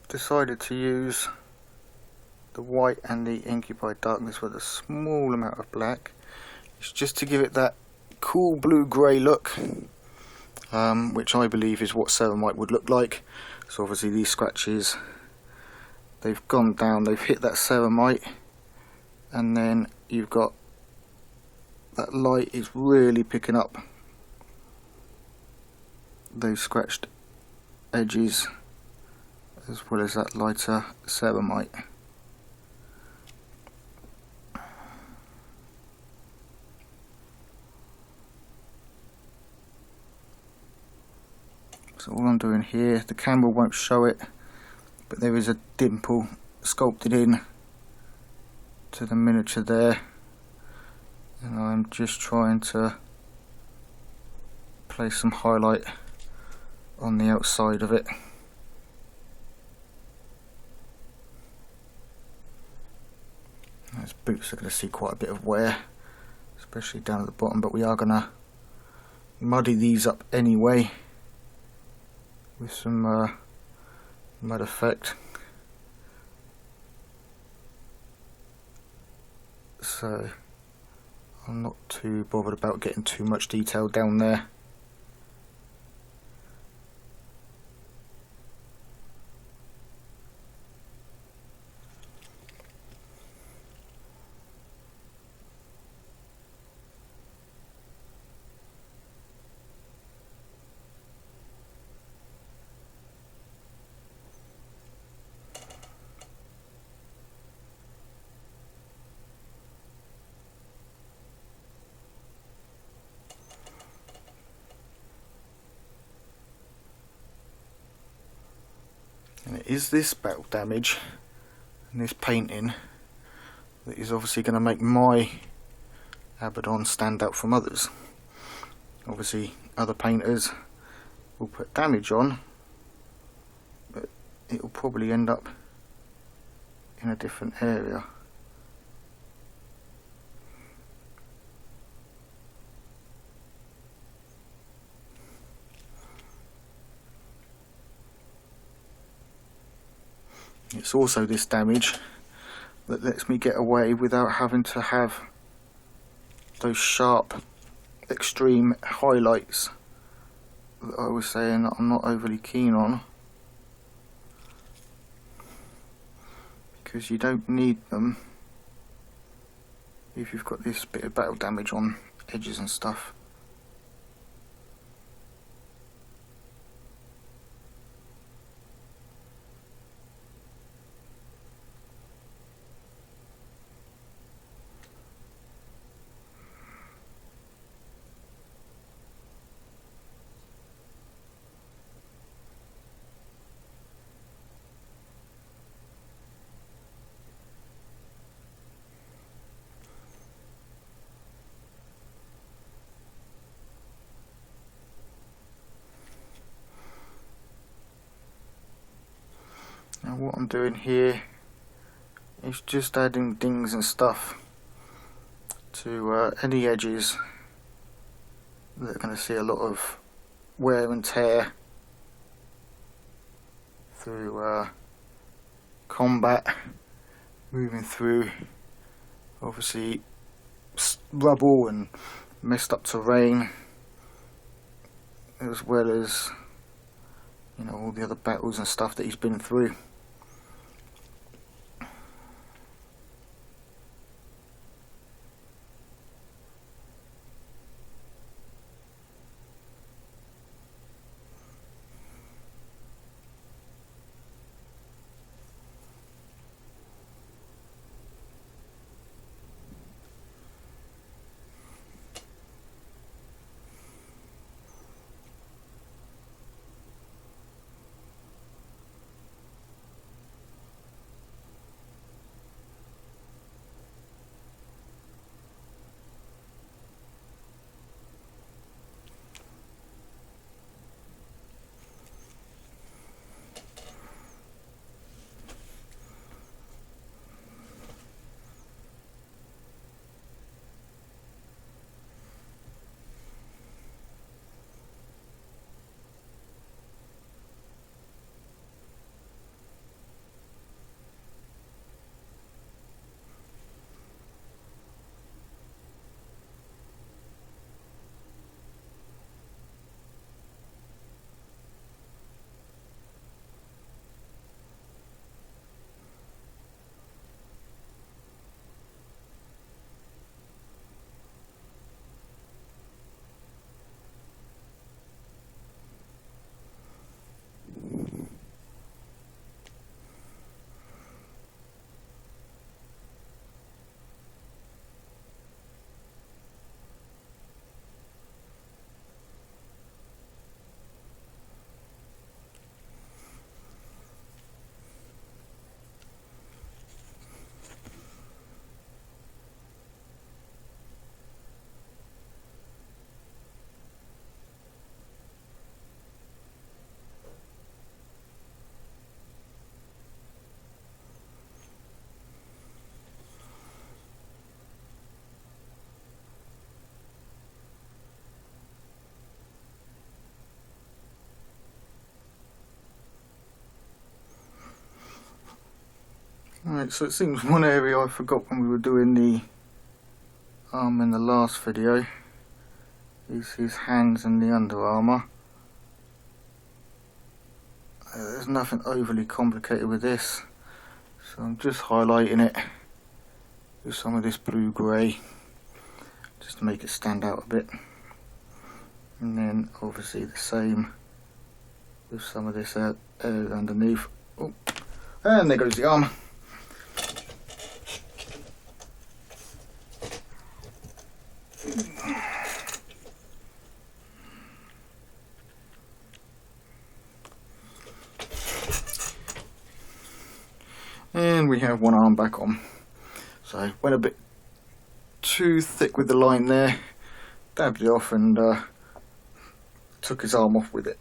decided to use the white and the Incupied Darkness with a small amount of black is just to give it that cool blue-grey look, which I believe is what ceramite would look like. So obviously these scratches, they've gone down, they've hit that ceramite, and then you've got that light is really picking up those scratched edges as well as that lighter ceramite. So all I'm doing here, the camera won't show it, but there is a dimple sculpted in to the miniature there, and I'm just trying to place some highlight on the outside of it. Those boots are going to see quite a bit of wear, especially down at the bottom, but we are going to muddy these up anyway with some mud effect. So I'm not too bothered about getting too much detail down there. And it is this battle damage and this painting that is obviously going to make my Abaddon stand out from others. Obviously other painters will put damage on, but it will probably end up in a different area. It's also this damage that lets me get away without having to have those sharp extreme highlights that I was saying that I'm not overly keen on, because you don't need them if you've got this bit of battle damage on edges and stuff. Now what I'm doing here is just adding dings and stuff to any edges that are going to see a lot of wear and tear through combat, moving through obviously rubble and messed up terrain, as well as, you know, all the other battles and stuff that he's been through. Right, so it seems one area I forgot when we were doing the arm in the last video is his hands and the under armour. There's nothing overly complicated with this, so I'm just highlighting it with some of this blue-grey just to make it stand out a bit, and then obviously the same with some of this area underneath. Oh, and there goes the arm. And we have one arm back on. So went a bit too thick with the line there, dabbed it off and took his arm off with it.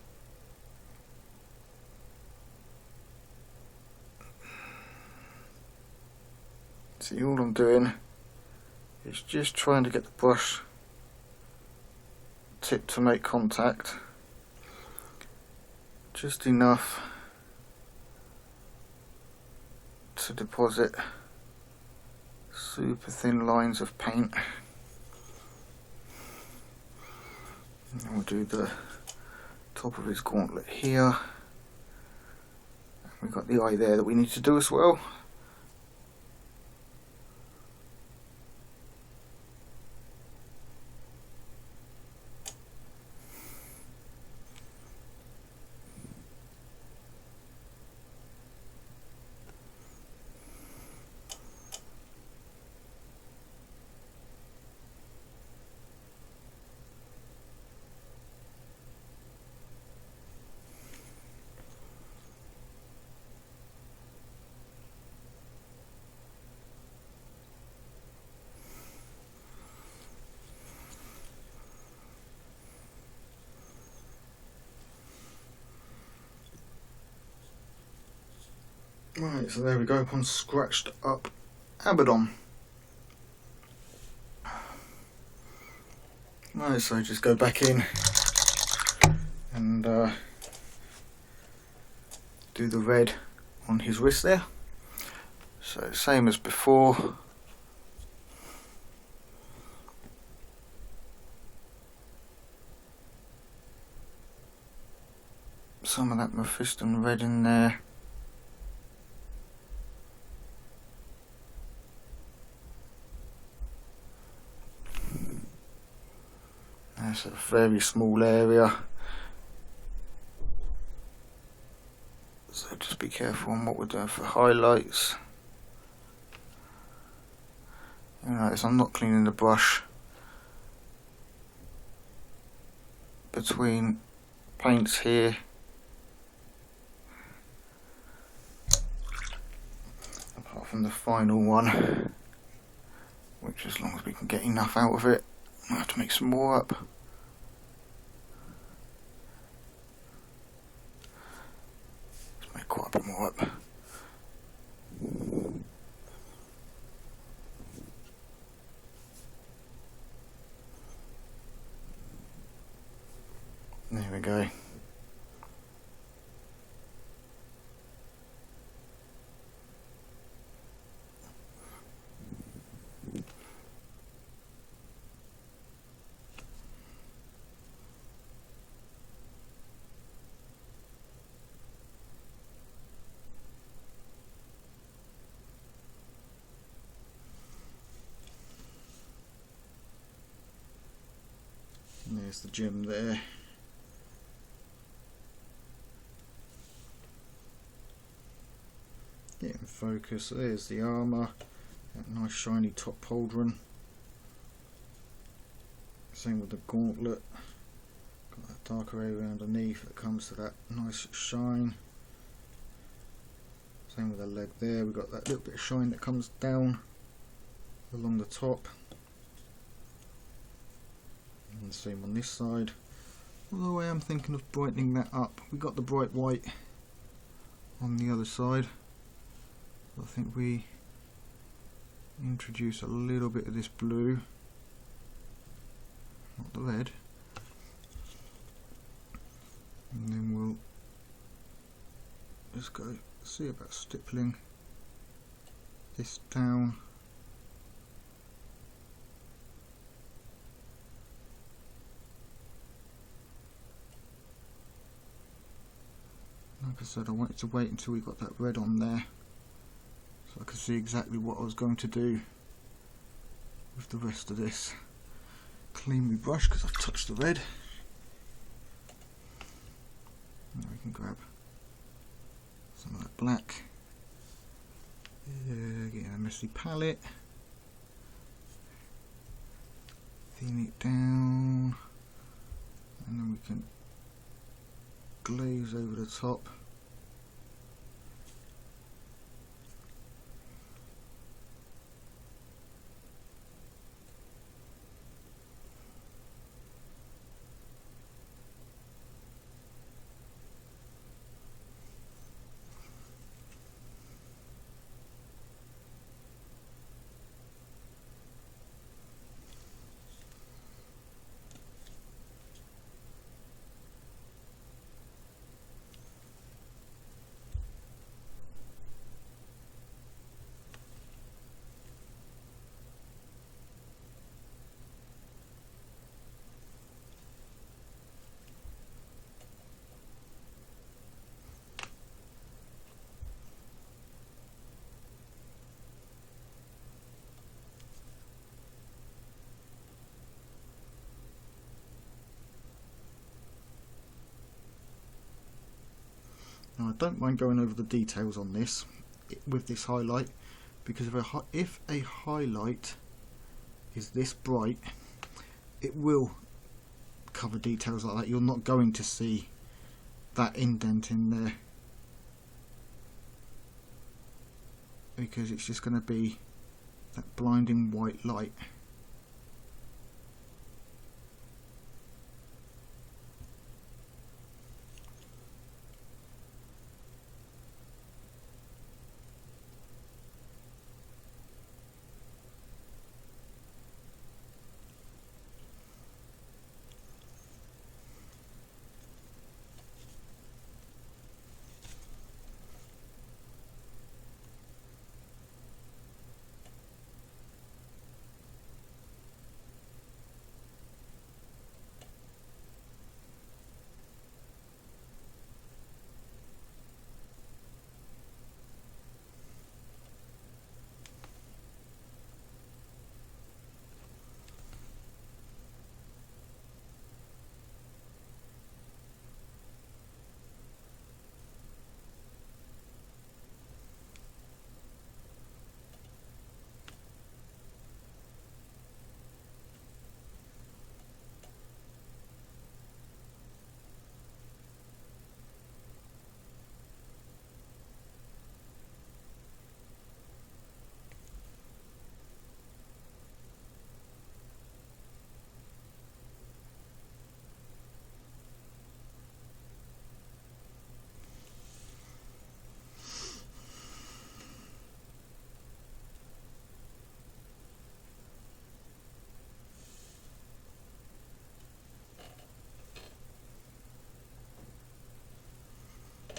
See, all I'm doing is just trying to get the brush tip to make contact, just enough to deposit super thin lines of paint. And we'll do the top of his gauntlet here. We've got the eye there that we need to do as well. Right, so there we go, upon scratched up Abaddon. Right, so just go back in and do the red on his wrist there. So same as before. Some of that Mephiston red in there. That's a very small area, so just be careful on what we're doing for highlights. You notice I'm not cleaning the brush between paints here. Apart from the final one, which as long as we can get enough out of it, we'll have to make some more up. Let's make quite a bit more up. There we go. And there's the gem there. Get in focus. There's the armour, that nice shiny top pauldron. Same with the gauntlet. Got that darker area underneath that comes to that nice shine. Same with the leg there. We've got that little bit of shine that comes down along the top. And the same on this side. Although I am thinking of brightening that up. We got the bright white on the other side. I think we introduce a little bit of this blue, not the red, and then we'll just go see about stippling this down. Like I said, I wanted to wait until we got that red on there, so I could see exactly what I was going to do with the rest of this. Clean my brush because I've touched the red. Now we can grab some of that black. Getting a messy palette. Thin it down, and then we can glaze over the top. don't mind going over the details on this with this highlight, because if a highlight is this bright, it will cover details like that. You're not going to see that indent in there, because it's just going to be that blinding white light.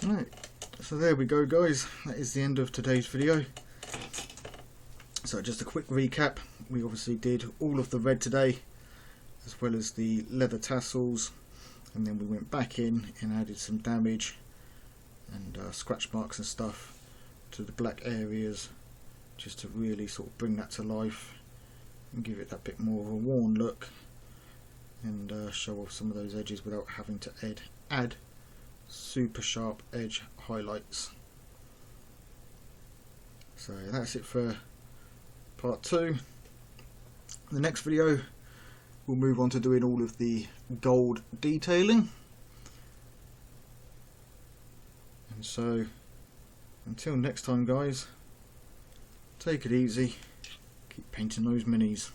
Right, so there we go guys, that is the end of today's video. So just a quick recap, we obviously did all of the red today, as well as the leather tassels, and then we went back in and added some damage and scratch marks and stuff to the black areas, just to really sort of bring that to life and give it that bit more of a worn look, and show off some of those edges without having to add super sharp edge highlights. So that's it for part 2. The next video we'll move on to doing all of the gold detailing, and so until next time guys, take it easy, keep painting those minis.